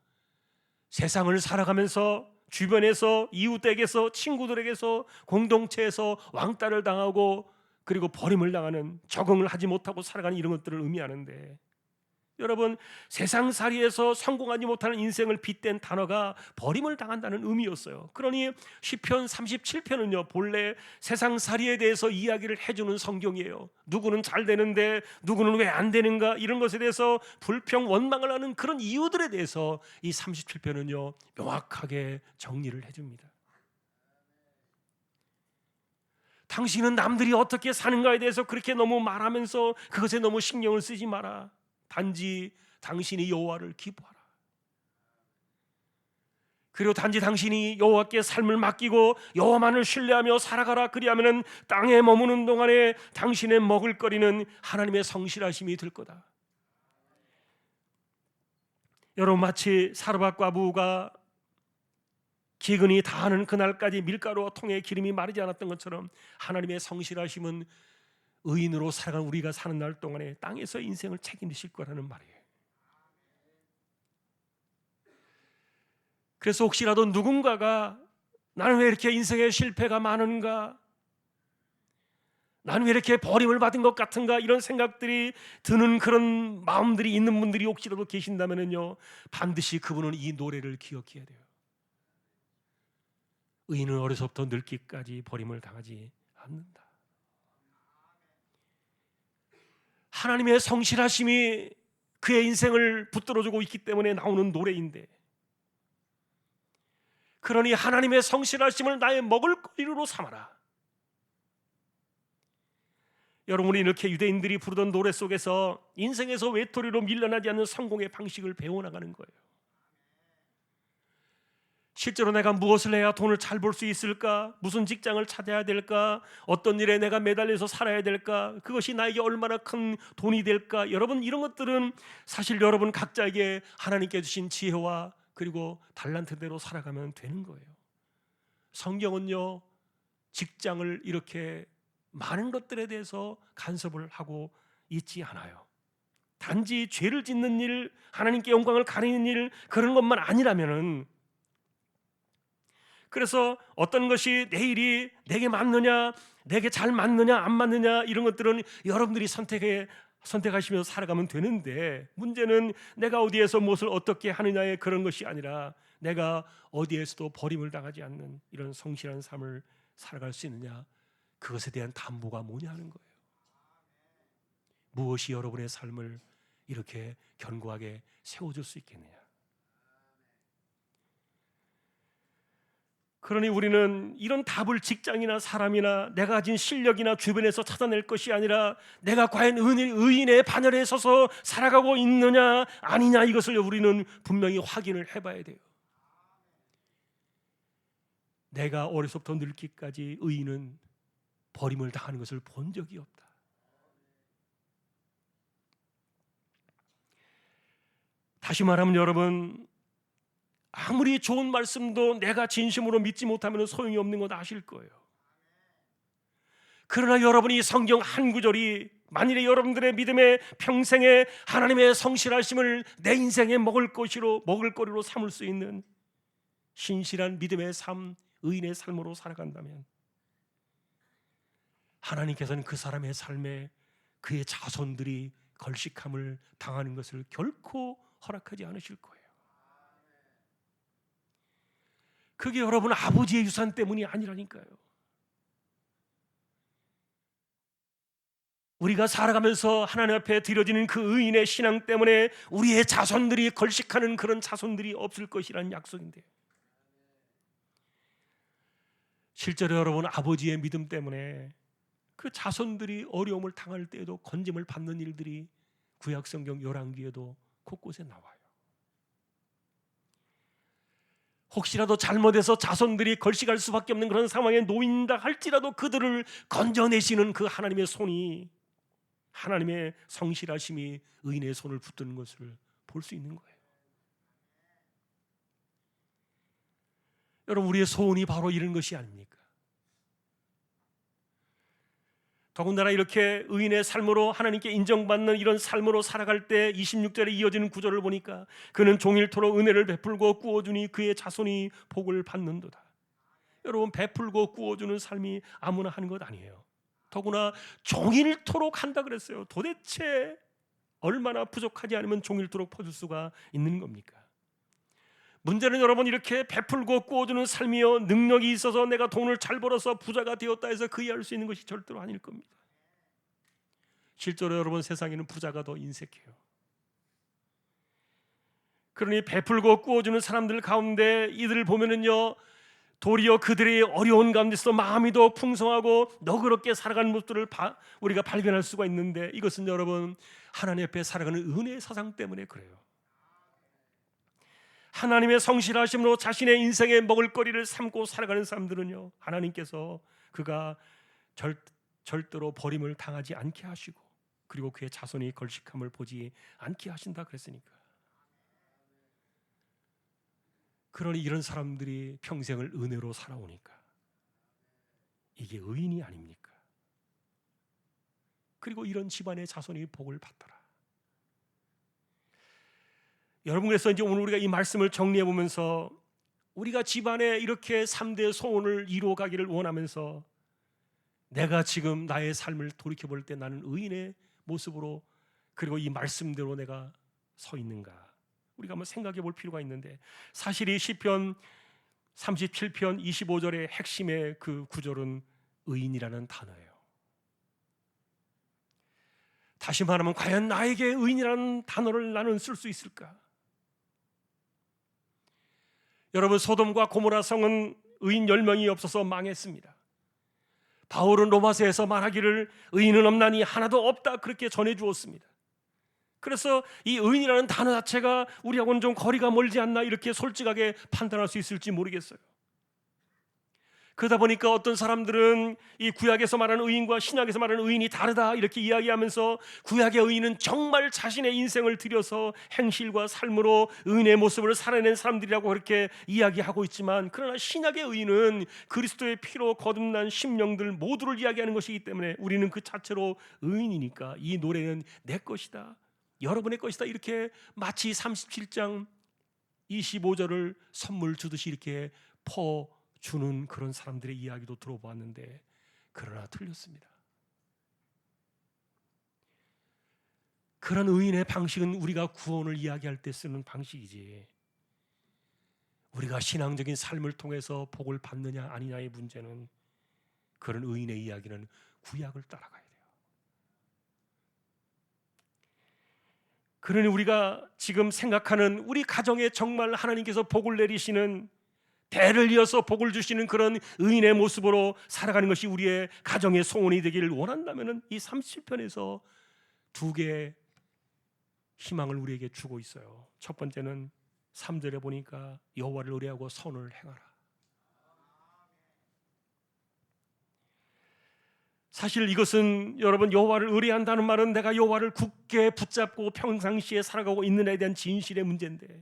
세상을 살아가면서 주변에서, 이웃에게서, 친구들에게서, 공동체에서 왕따를 당하고 그리고 버림을 당하는, 적응을 하지 못하고 살아가는 이런 것들을 의미하는데, 여러분, 세상살이에서 성공하지 못하는 인생을 빗댄 단어가 버림을 당한다는 의미였어요. 그러니 시편 37편은요 본래 세상살이에 대해서 이야기를 해주는 성경이에요. 누구는 잘 되는데 누구는 왜 안 되는가, 이런 것에 대해서 불평 원망을 하는 그런 이유들에 대해서 이 37편은요 명확하게 정리를 해줍니다. 당신은 남들이 어떻게 사는가에 대해서 그렇게 너무 말하면서 그것에 너무 신경을 쓰지 마라. 단지 당신이 여호와를 기뻐하라. 그리고 단지 당신이 여호와께 삶을 맡기고 여호와만을 신뢰하며 살아가라. 그리하면 땅에 머무는 동안에 당신의 먹을거리는 하나님의 성실하심이 될 거다. 여러분, 마치 사르밧 과부가 기근이 다하는 그날까지 밀가루와 통에 기름이 마르지 않았던 것처럼 하나님의 성실하심은 의인으로 살아간 우리가 사는 날 동안에 땅에서 인생을 책임지실 거라는 말이에요. 그래서 혹시라도 누군가가 나는 왜 이렇게 인생에 실패가 많은가, 나는 왜 이렇게 버림을 받은 것 같은가, 이런 생각들이 드는 그런 마음들이 있는 분들이 혹시라도 계신다면요, 반드시 그분은 이 노래를 기억해야 돼요. 의인은 어려서부터 늙기까지 버림을 당하지 않는다. 하나님의 성실하심이 그의 인생을 붙들어주고 있기 때문에 나오는 노래인데, 그러니 하나님의 성실하심을 나의 먹을거리로 삼아라. 여러분이 이렇게 유대인들이 부르던 노래 속에서 인생에서 외톨이로 밀려나지 않는 성공의 방식을 배워나가는 거예요. 실제로 내가 무엇을 해야 돈을 잘 벌 수 있을까? 무슨 직장을 찾아야 될까? 어떤 일에 내가 매달려서 살아야 될까? 그것이 나에게 얼마나 큰 돈이 될까? 여러분, 이런 것들은 사실 여러분 각자에게 하나님께 주신 지혜와 그리고 달란트대로 살아가면 되는 거예요. 성경은요, 직장을 이렇게 많은 것들에 대해서 간섭을 하고 있지 않아요. 단지 죄를 짓는 일, 하나님께 영광을 가리는 일, 그런 것만 아니라면은, 그래서 어떤 것이 내 일이 내게 맞느냐, 내게 잘 맞느냐 안 맞느냐, 이런 것들은 여러분들이 선택하시면서 살아가면 되는데, 문제는 내가 어디에서 무엇을 어떻게 하느냐의 그런 것이 아니라 내가 어디에서도 버림을 당하지 않는 이런 성실한 삶을 살아갈 수 있느냐, 그것에 대한 담보가 뭐냐 하는 거예요. 무엇이 여러분의 삶을 이렇게 견고하게 세워줄 수 있겠느냐. 그러니 우리는 이런 답을 직장이나 사람이나 내가 가진 실력이나 주변에서 찾아낼 것이 아니라 내가 과연 의인의 반열에 서서 살아가고 있느냐 아니냐, 이것을 우리는 분명히 확인을 해봐야 돼요. 내가 어려서부터 늙기까지 의인은 버림을 당하는 것을 본 적이 없다. 다시 말하면 여러분, 아무리 좋은 말씀도 내가 진심으로 믿지 못하면 소용이 없는 것 아실 거예요. 그러나 여러분이 성경 한 구절이 만일에 여러분들의 믿음의 평생에 하나님의 성실하심을 내 인생의 먹을거리로 삼을 수 있는 신실한 믿음의 삶, 의인의 삶으로 살아간다면 하나님께서는 그 사람의 삶에 그의 자손들이 걸식함을 당하는 것을 결코 허락하지 않으실 거예요. 그게 여러분 아버지의 유산 때문이 아니라니까요. 우리가 살아가면서 하나님 앞에 드려지는 그 의인의 신앙 때문에 우리의 자손들이 걸식하는 그런 자손들이 없을 것이라는 약속인데, 실제로 여러분 아버지의 믿음 때문에 그 자손들이 어려움을 당할 때에도 건짐을 받는 일들이 구약성경 열왕기에도 곳곳에 나와요. 혹시라도 잘못해서 자손들이 걸식할 수밖에 없는 그런 상황에 놓인다 할지라도 그들을 건져내시는 그 하나님의 손이, 하나님의 성실하심이 의인의 손을 붙드는 것을 볼 수 있는 거예요. 여러분, 우리의 소원이 바로 이런 것이 아닙니까? 더군다나 이렇게 의인의 삶으로 하나님께 인정받는 이런 삶으로 살아갈 때 26절에 이어지는 구절을 보니까 그는 종일토록 은혜를 베풀고 꾸어주니 그의 자손이 복을 받는도다. 여러분, 베풀고 꾸어주는 삶이 아무나 하는 것 아니에요. 더구나 종일토록 한다 그랬어요. 도대체 얼마나 부족하지 않으면 종일토록 퍼줄 수가 있는 겁니까? 문제는 여러분, 이렇게 베풀고 꾸어주는 삶이요, 능력이 있어서 내가 돈을 잘 벌어서 부자가 되었다 해서 그 이해할 수 있는 것이 절대로 아닐 겁니다. 실제로 여러분, 세상에는 부자가 더 인색해요. 그러니 베풀고 꾸어주는 사람들 가운데 이들을 보면은요, 도리어 그들의 어려운 가운데서 마음이 더 풍성하고 너그럽게 살아가는 모습들을 우리가 발견할 수가 있는데, 이것은 여러분, 하나님 앞에 살아가는 은혜의 사상 때문에 그래요. 하나님의 성실하심으로 자신의 인생의 먹을거리를 삼고 살아가는 사람들은요, 하나님께서 그가 절대로 버림을 당하지 않게 하시고, 그리고 그의 자손이 걸식함을 보지 않게 하신다 그랬으니까. 그러니 이런 사람들이 평생을 은혜로 살아오니까 이게 의인이 아닙니까? 그리고 이런 집안의 자손이 복을 받더라. 여러분, 그래서 이제 오늘 우리가 이 말씀을 정리해 보면서 우리가 집안에 이렇게 3대 소원을 이루어 가기를 원하면서 내가 지금 나의 삶을 돌이켜 볼 때 나는 의인의 모습으로, 그리고 이 말씀대로 내가 서 있는가, 우리가 한번 생각해 볼 필요가 있는데, 사실 이 시편 37편 25절의 핵심의 그 구절은 의인이라는 단어예요. 다시 말하면 과연 나에게 의인이라는 단어를 나는 쓸 수 있을까? 여러분, 소돔과 고모라 성은 의인 10명이 없어서 망했습니다. 바울은 로마서에서 말하기를 의인은 없나니 하나도 없다, 그렇게 전해 주었습니다. 그래서 이 의인이라는 단어 자체가 우리하고는 좀 거리가 멀지 않나, 이렇게 솔직하게 판단할 수 있을지 모르겠어요. 그러다 보니까 어떤 사람들은 이 구약에서 말하는 의인과 신약에서 말하는 의인이 다르다, 이렇게 이야기하면서 구약의 의인은 정말 자신의 인생을 들여서 행실과 삶으로 의인의 모습을 살아낸 사람들이라고 그렇게 이야기하고 있지만, 그러나 신약의 의인은 그리스도의 피로 거듭난 심령들 모두를 이야기하는 것이기 때문에 우리는 그 자체로 의인이니까 이 노래는 내 것이다, 여러분의 것이다, 이렇게 마치 37장 25절을 선물 주듯이 이렇게 주는 그런 사람들의 이야기도 들어보았는데, 그러나 틀렸습니다. 그런 의인의 방식은 우리가 구원을 이야기할 때 쓰는 방식이지, 우리가 신앙적인 삶을 통해서 복을 받느냐 아니냐의 문제는, 그런 의인의 이야기는 구약을 따라가야 돼요. 그러니 우리가 지금 생각하는 우리 가정에 정말 하나님께서 복을 내리시는, 대를 이어서 복을 주시는 그런 의인의 모습으로 살아가는 것이 우리의 가정의 소원이 되기를 원한다면, 이 37편에서 두 개의 희망을 우리에게 주고 있어요. 첫 번째는 3절에 보니까 여호와를 의뢰하고 선을 행하라. 사실 이것은 여러분, 여호와를 의뢰한다는 말은 내가 여호와를 굳게 붙잡고 평상시에 살아가고 있느냐에 대한 진실의 문제인데,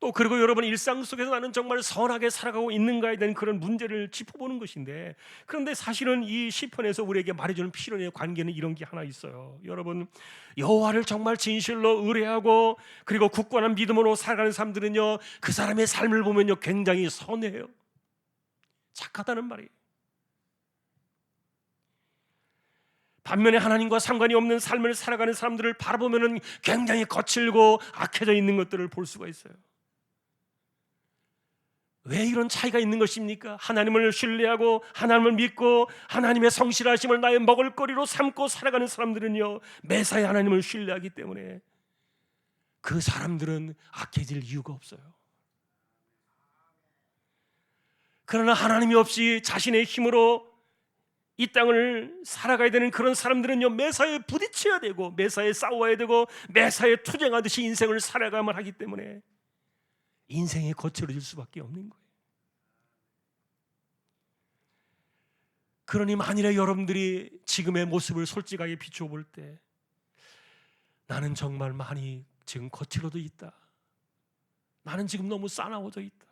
또 그리고 여러분 일상 속에서 나는 정말 선하게 살아가고 있는가에 대한 그런 문제를 짚어보는 것인데, 그런데 사실은 이 시편에서 우리에게 말해주는 필연의 관계는 이런 게 하나 있어요. 여러분, 여호와를 정말 진실로 의뢰하고 그리고 굳건한 믿음으로 살아가는 사람들은요, 그 사람의 삶을 보면요 굉장히 선해요. 착하다는 말이에요. 반면에 하나님과 상관이 없는 삶을 살아가는 사람들을 바라보면은 굉장히 거칠고 악해져 있는 것들을 볼 수가 있어요. 왜 이런 차이가 있는 것입니까? 하나님을 신뢰하고 하나님을 믿고 하나님의 성실하심을 나의 먹을거리로 삼고 살아가는 사람들은요, 매사에 하나님을 신뢰하기 때문에 그 사람들은 악해질 이유가 없어요. 그러나 하나님이 없이 자신의 힘으로 이 땅을 살아가야 되는 그런 사람들은요, 매사에 부딪혀야 되고 매사에 싸워야 되고 매사에 투쟁하듯이 인생을 살아가야만 하기 때문에 인생이 거칠어질 수밖에 없는 거예요. 그러니 만일에 여러분들이 지금의 모습을 솔직하게 비추어 볼 때, 나는 정말 많이 지금 거칠어져 있다, 나는 지금 너무 싸나워져 있다,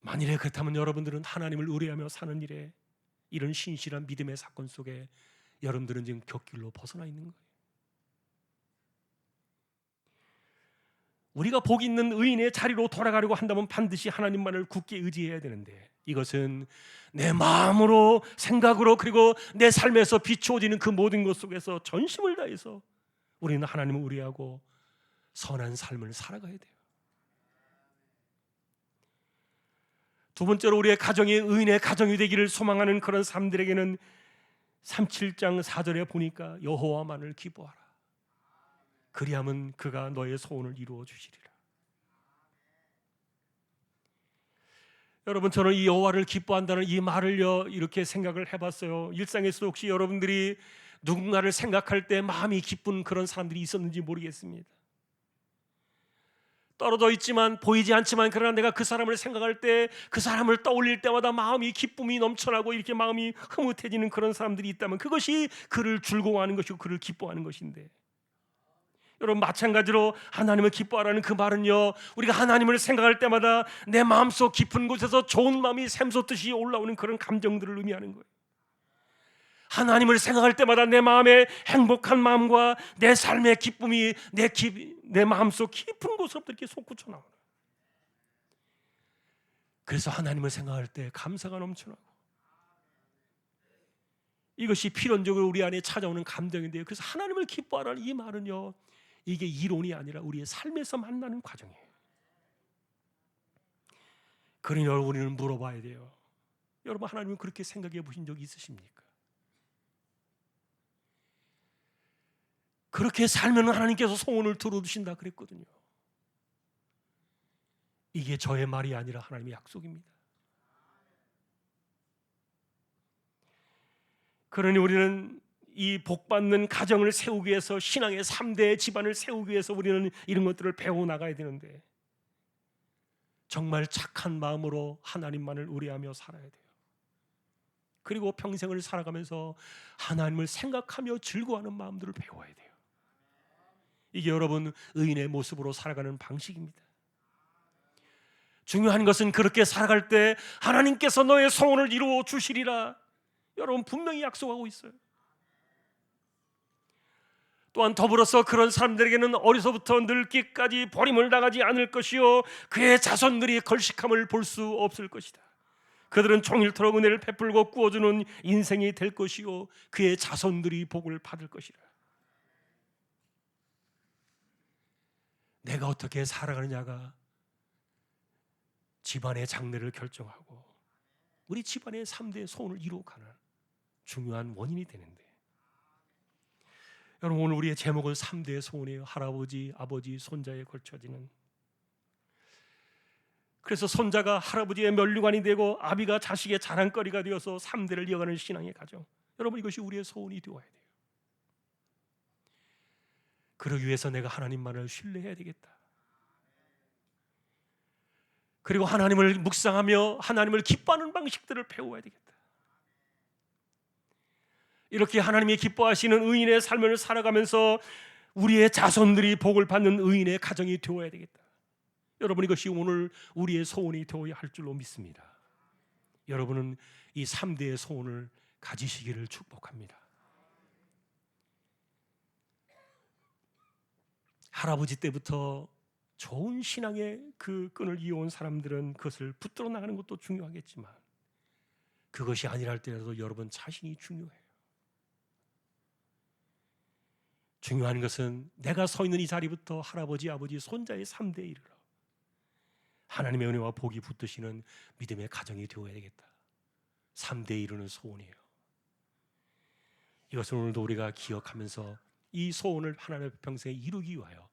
만일에 그렇다면 여러분들은 하나님을 의뢰하며 사는 일에, 이런 신실한 믿음의 사건 속에 여러분들은 지금 곁길로 벗어나 있는 거예요. 우리가 복 있는 의인의 자리로 돌아가려고 한다면 반드시 하나님만을 굳게 의지해야 되는데, 이것은 내 마음으로, 생각으로, 그리고 내 삶에서 비추어지는 그 모든 것 속에서 전심을 다해서 우리는 하나님을 의뢰하고 선한 삶을 살아가야 돼요. 두 번째로, 우리의 가정이 의인의 가정이 되기를 소망하는 그런 사람들에게는 37장 4절에 보니까 여호와만을 기뻐하라. 그리하면 그가 너의 소원을 이루어 주시리라. 여러분, 저는 이 여호와를 기뻐한다는 이 말을요, 이렇게 생각을 해봤어요. 일상에서도 혹시 여러분들이 누군가를 생각할 때 마음이 기쁜 그런 사람들이 있었는지 모르겠습니다. 떨어져 있지만, 보이지 않지만, 그러나 내가 그 사람을 생각할 때, 그 사람을 떠올릴 때마다 마음이 기쁨이 넘쳐나고 이렇게 마음이 흐뭇해지는 그런 사람들이 있다면 그것이 그를 즐거워하는 것이고 그를 기뻐하는 것인데, 여러분, 마찬가지로 하나님을 기뻐하라는 그 말은요, 우리가 하나님을 생각할 때마다 내 마음속 깊은 곳에서 좋은 마음이 샘솟듯이 올라오는 그런 감정들을 의미하는 거예요. 하나님을 생각할 때마다 내 마음의 행복한 마음과 내 삶의 기쁨이 내 마음속 깊은 곳으로부터 이렇게 솟구쳐 나오는 거예요. 그래서 하나님을 생각할 때 감사가 넘쳐나고, 이것이 필연적으로 우리 안에 찾아오는 감정인데요, 그래서 하나님을 기뻐하라는 이 말은요, 이게 이론이 아니라 우리의 삶에서 만나는 과정이에요. 그러니 우리는 물어봐야 돼요. 여러분, 하나님은 그렇게 생각해 보신 적이 있으십니까? 그렇게 살면 하나님께서 소원을 들어주신다 그랬거든요. 이게 저의 말이 아니라 하나님의 약속입니다. 그러니 우리는 이 복받는 가정을 세우기 위해서, 신앙의 3대 집안을 세우기 위해서 우리는 이런 것들을 배워나가야 되는데, 정말 착한 마음으로 하나님만을 의뢰하며 살아야 돼요. 그리고 평생을 살아가면서 하나님을 생각하며 즐거워하는 마음들을 배워야 돼요. 이게 여러분, 의인의 모습으로 살아가는 방식입니다. 중요한 것은 그렇게 살아갈 때 하나님께서 너의 소원을 이루어 주시리라, 여러분 분명히 약속하고 있어요. 또한 더불어서 그런 사람들에게는 어려서부터 늙기까지 버림을 당하지 않을 것이요, 그의 자손들이 걸식함을 볼 수 없을 것이다. 그들은 종일토록 은혜를 베풀고 꾸어주는 인생이 될 것이요, 그의 자손들이 복을 받을 것이라. 내가 어떻게 살아가느냐가 집안의 장래를 결정하고 우리 집안의 3대 소원을 이루어가는 중요한 원인이 되는데, 여러분, 오늘 우리의 제목은 3대의 소원이에요. 할아버지, 아버지, 손자에 걸쳐지는. 그래서 손자가 할아버지의 면류관이 되고 아비가 자식의 자랑거리가 되어서 3대를 이어가는 신앙의 가정, 여러분, 이것이 우리의 소원이 되어야 돼요. 그러기 위해서 내가 하나님만을 신뢰해야 되겠다. 그리고 하나님을 묵상하며 하나님을 기뻐하는 방식들을 배워야 되겠다. 이렇게 하나님이 기뻐하시는 의인의 삶을 살아가면서 우리의 자손들이 복을 받는 의인의 가정이 되어야 되겠다. 여러분, 이것이 오늘 우리의 소원이 되어야 할 줄로 믿습니다. 여러분은 이 3대의 소원을 가지시기를 축복합니다. 할아버지 때부터 좋은 신앙의 그 끈을 이어온 사람들은 그것을 붙들어 나가는 것도 중요하겠지만, 그것이 아니라 할때라도 여러분 자신이 중요해요. 중요한 것은 내가 서 있는 이 자리부터 할아버지, 아버지, 손자의 3대에 이르러 하나님의 은혜와 복이 붙드시는 믿음의 가정이 되어야 되겠다. 3대에 이르는 소원이에요. 이것을 오늘도 우리가 기억하면서 이 소원을 하나님의 평생에 이루기 위하여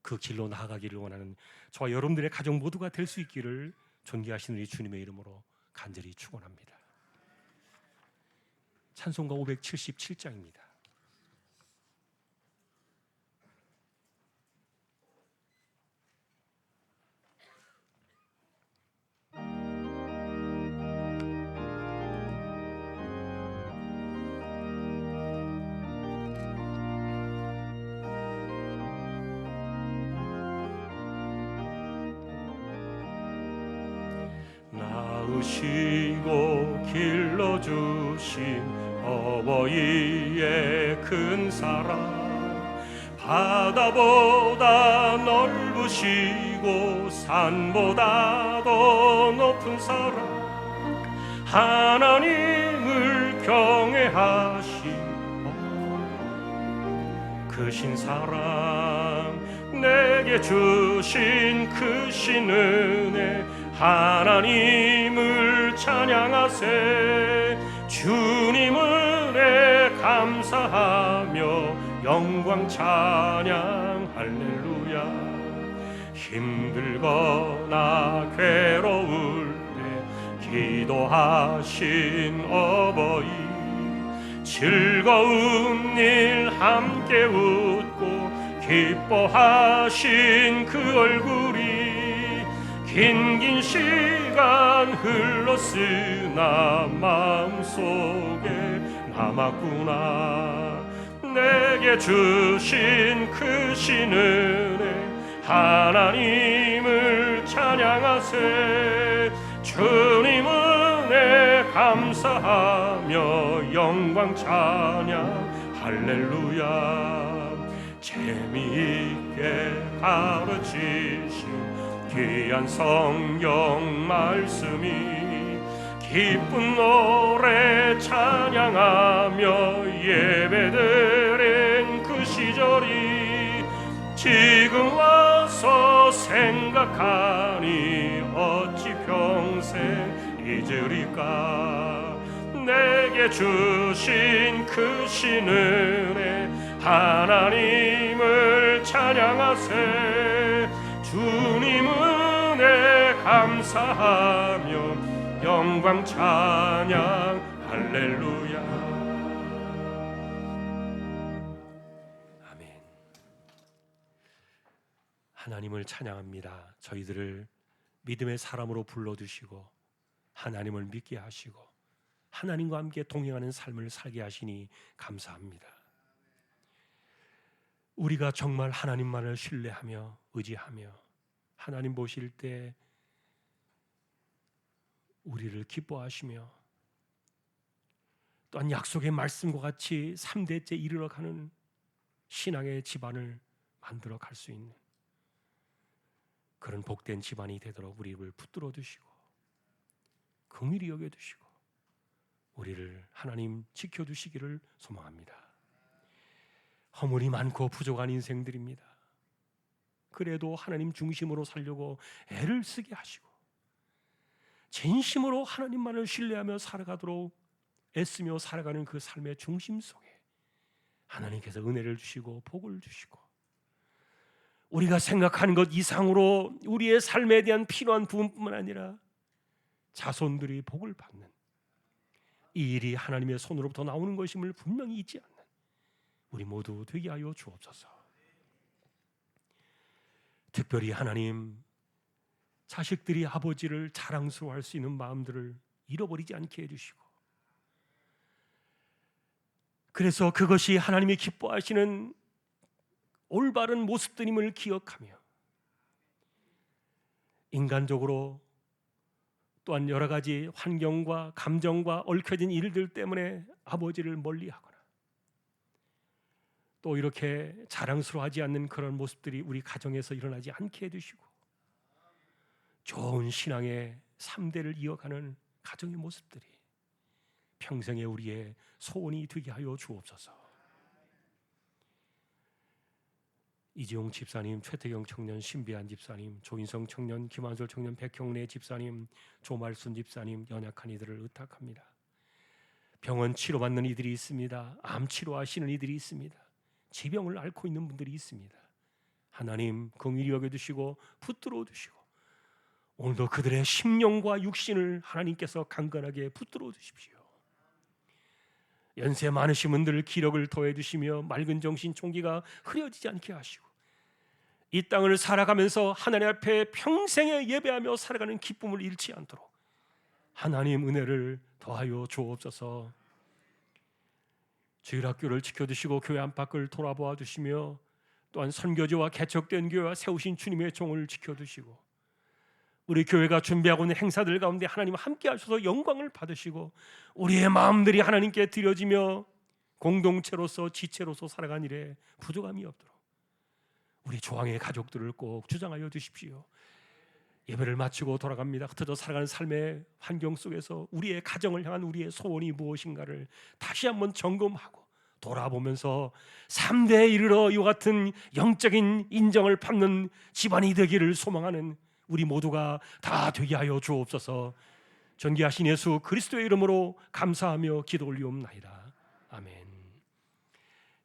그 길로 나아가기를 원하는 저와 여러분들의 가정 모두가 될 수 있기를 존귀하신 우리 주님의 이름으로 간절히 축원합니다. 찬송가 577장입니다. 낳으시고 길러주신 어버이의 큰 사랑, 바다보다 넓으시고 산보다 더 높은 사랑, 하나님을 경외하시오. 크신 사랑, 내게 주신 크신 은혜, 하나님을 찬양하세. 주님 은혜 감사하며 영광 찬양 할렐루야. 힘들거나 괴로울 때 기도하신 어버이, 즐거운 일 함께 웃고 기뻐하신 그 얼굴이 긴 시간 흘렀으나 마음속에 남았구나. 내게 주신 크신 은혜, 하나님을 찬양하세. 주님 은혜 감사하며 영광 찬양 할렐루야. 재미있게 가르치신 귀한 성경 말씀이 기쁜 노래 찬양하며 예배드린 그 시절이 지금 와서 생각하니 어찌 평생 잊으리까. 내게 주신 크신 은혜, 하나님을 찬양하세. 주님 은혜 감사하며 영광 찬양 할렐루야. 아멘. 하나님을 찬양합니다. 저희들을 믿음의 사람으로 불러주시고 하나님을 믿게 하시고 하나님과 함께 동행하는 삶을 살게 하시니 감사합니다. 우리가 정말 하나님만을 신뢰하며 의지하며 하나님 보실 때 우리를 기뻐하시며 또한 약속의 말씀과 같이 3대째 이르러가는 신앙의 집안을 만들어 갈 수 있는 그런 복된 집안이 되도록 우리를 붙들어 주시고 긍휼히 여겨 주시고 우리를 하나님 지켜 주시기를 소망합니다. 허물이 많고 부족한 인생들입니다. 그래도 하나님 중심으로 살려고 애를 쓰게 하시고 진심으로 하나님만을 신뢰하며 살아가도록 애쓰며 살아가는 그 삶의 중심 속에 하나님께서 은혜를 주시고 복을 주시고 우리가 생각하는 것 이상으로 우리의 삶에 대한 필요한 부분뿐만 아니라 자손들이 복을 받는 이 일이 하나님의 손으로부터 나오는 것임을 분명히 잊지 않는 우리 모두 되게 하여 주옵소서. 특별히 하나님, 자식들이 아버지를 자랑스러워할 수 있는 마음들을 잃어버리지 않게 해주시고 그래서 그것이 하나님이 기뻐하시는 올바른 모습들임을 기억하며 인간적으로 또한 여러 가지 환경과 감정과 얽혀진 일들 때문에 아버지를 멀리하거나 또 이렇게 자랑스러워하지 않는 그런 모습들이 우리 가정에서 일어나지 않게 해주시고 좋은 신앙의 3대를 이어가는 가정의 모습들이 평생의 우리의 소원이 되게 하여 주옵소서. 이지용 집사님, 최태경 청년, 신비한 집사님, 조인성 청년, 김한솔 청년, 백형래 집사님, 조말순 집사님, 연약한 이들을 의탁합니다. 병원 치료받는 이들이 있습니다. 암 치료하시는 이들이 있습니다. 지병을 앓고 있는 분들이 있습니다. 하나님 긍휼히 여겨주시고 붙들어 주시고 오늘도 그들의 심령과 육신을 하나님께서 강건하게 붙들어 주십시오. 연세 많으신 분들 기력을 더해 주시며 맑은 정신 총기가 흐려지지 않게 하시고 이 땅을 살아가면서 하나님 앞에 평생에 예배하며 살아가는 기쁨을 잃지 않도록 하나님 은혜를 더하여 주옵소서. 주일학교를 지켜주시고 교회 안팎을 돌아보아 주시며 또한 선교지와 개척된 교회와 세우신 주님의 종을 지켜주시고 우리 교회가 준비하고 있는 행사들 가운데 하나님 함께 하셔서 영광을 받으시고 우리의 마음들이 하나님께 드려지며 공동체로서 지체로서 살아간 일에 부족함이 없도록 우리 조항의 가족들을 꼭 주장하여 주십시오. 예배를 마치고 돌아갑니다. 흩어져 살아가는 삶의 환경 속에서 우리의 가정을 향한 우리의 소원이 무엇인가를 다시 한번 점검하고 돌아보면서 3대에 이르러 이와 같은 영적인 인정을 받는 집안이 되기를 소망하는 우리 모두가 다 되게 하여 주옵소서. 존귀하신 예수 그리스도의 이름으로 감사하며 기도 올리옵나이다. 아멘.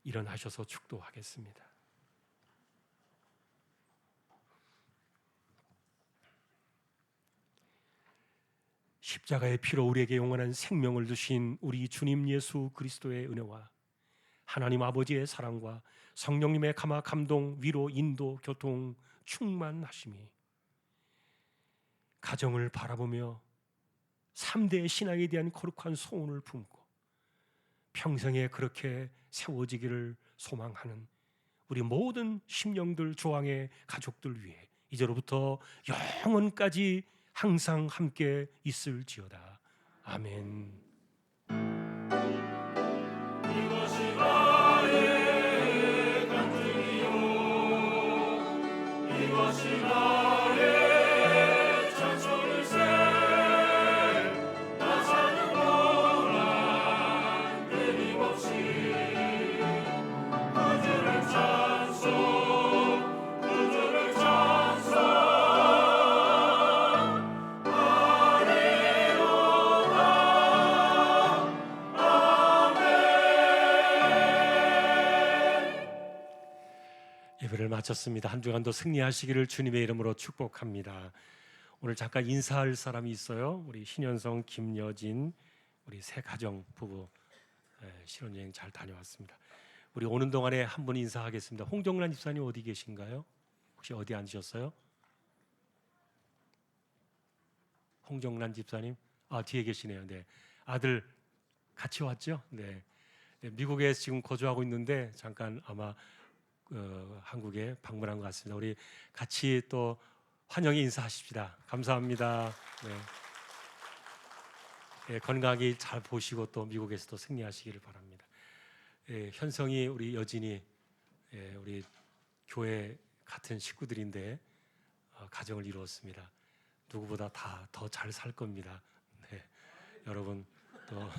일어나셔서 축도하겠습니다. 십자가의 피로 우리에게 영원한 생명을 주신 우리 주님 예수 그리스도의 은혜와 하나님 아버지의 사랑과 성령님의 감화 감동 위로 인도 교통 충만하심이 가정을 바라보며 3대의 신앙에 대한 거룩한 소원을 품고 평생에 그렇게 세워지기를 소망하는 우리 모든 심령들 조항의 가족들 위해 이제로부터 영원까지 항상 함께 있을지어다. 아멘. 이것이 나의 간증이요 이것이 나의 찬송일세 나 사는 동안 끊임없이 구주를 찬송 구주를 찬송 예배를 마쳤습니다. 한 주간도 승리하시기를 주님의 이름으로 축복합니다. 오늘 잠깐 인사할 사람이 있어요. 우리 신현성, 김여진 우리 세 가정 부부 신혼여행 잘 다녀왔습니다. 우리 오는 동안에 한 분 인사하겠습니다. 홍정란 집사님 어디 계신가요? 혹시 어디 앉으셨어요? 홍정란 집사님 뒤에 계시네요. 네, 아들 같이 왔죠? 네, 미국에 지금 거주하고 있는데 잠깐 아마 한국에 방문한 것 같습니다. 우리 같이 또 환영의 인사하십시다. 감사합니다. 네, 건강하게 잘 보시고 또 미국에서도 승리하시기를 바랍니다. 현성이 우리 여진이 우리 교회 같은 식구들인데 가정을 이루었습니다. 누구보다 다 더 잘 살 겁니다. 네, 여러분 또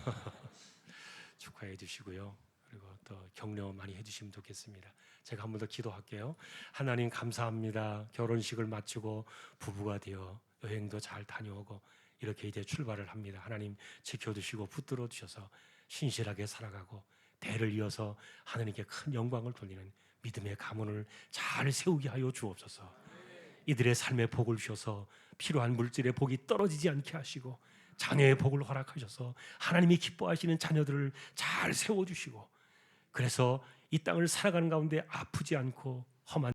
축하해 주시고요. 그리고 또 격려 많이 해주시면 좋겠습니다. 제가 한 번 더 기도할게요. 하나님 감사합니다. 결혼식을 마치고 부부가 되어 여행도 잘 다녀오고 이렇게 이제 출발을 합니다. 하나님 지켜주시고 붙들어 주셔서 신실하게 살아가고 대를 이어서 하나님께 큰 영광을 돌리는 믿음의 가문을 잘 세우게 하여 주옵소서. 이들의 삶의 복을 주셔서 필요한 물질의 복이 떨어지지 않게 하시고 자녀의 복을 허락하셔서 하나님이 기뻐하시는 자녀들을 잘 세워주시고 그래서 이 땅을 살아가는 가운데 아프지 않고 험한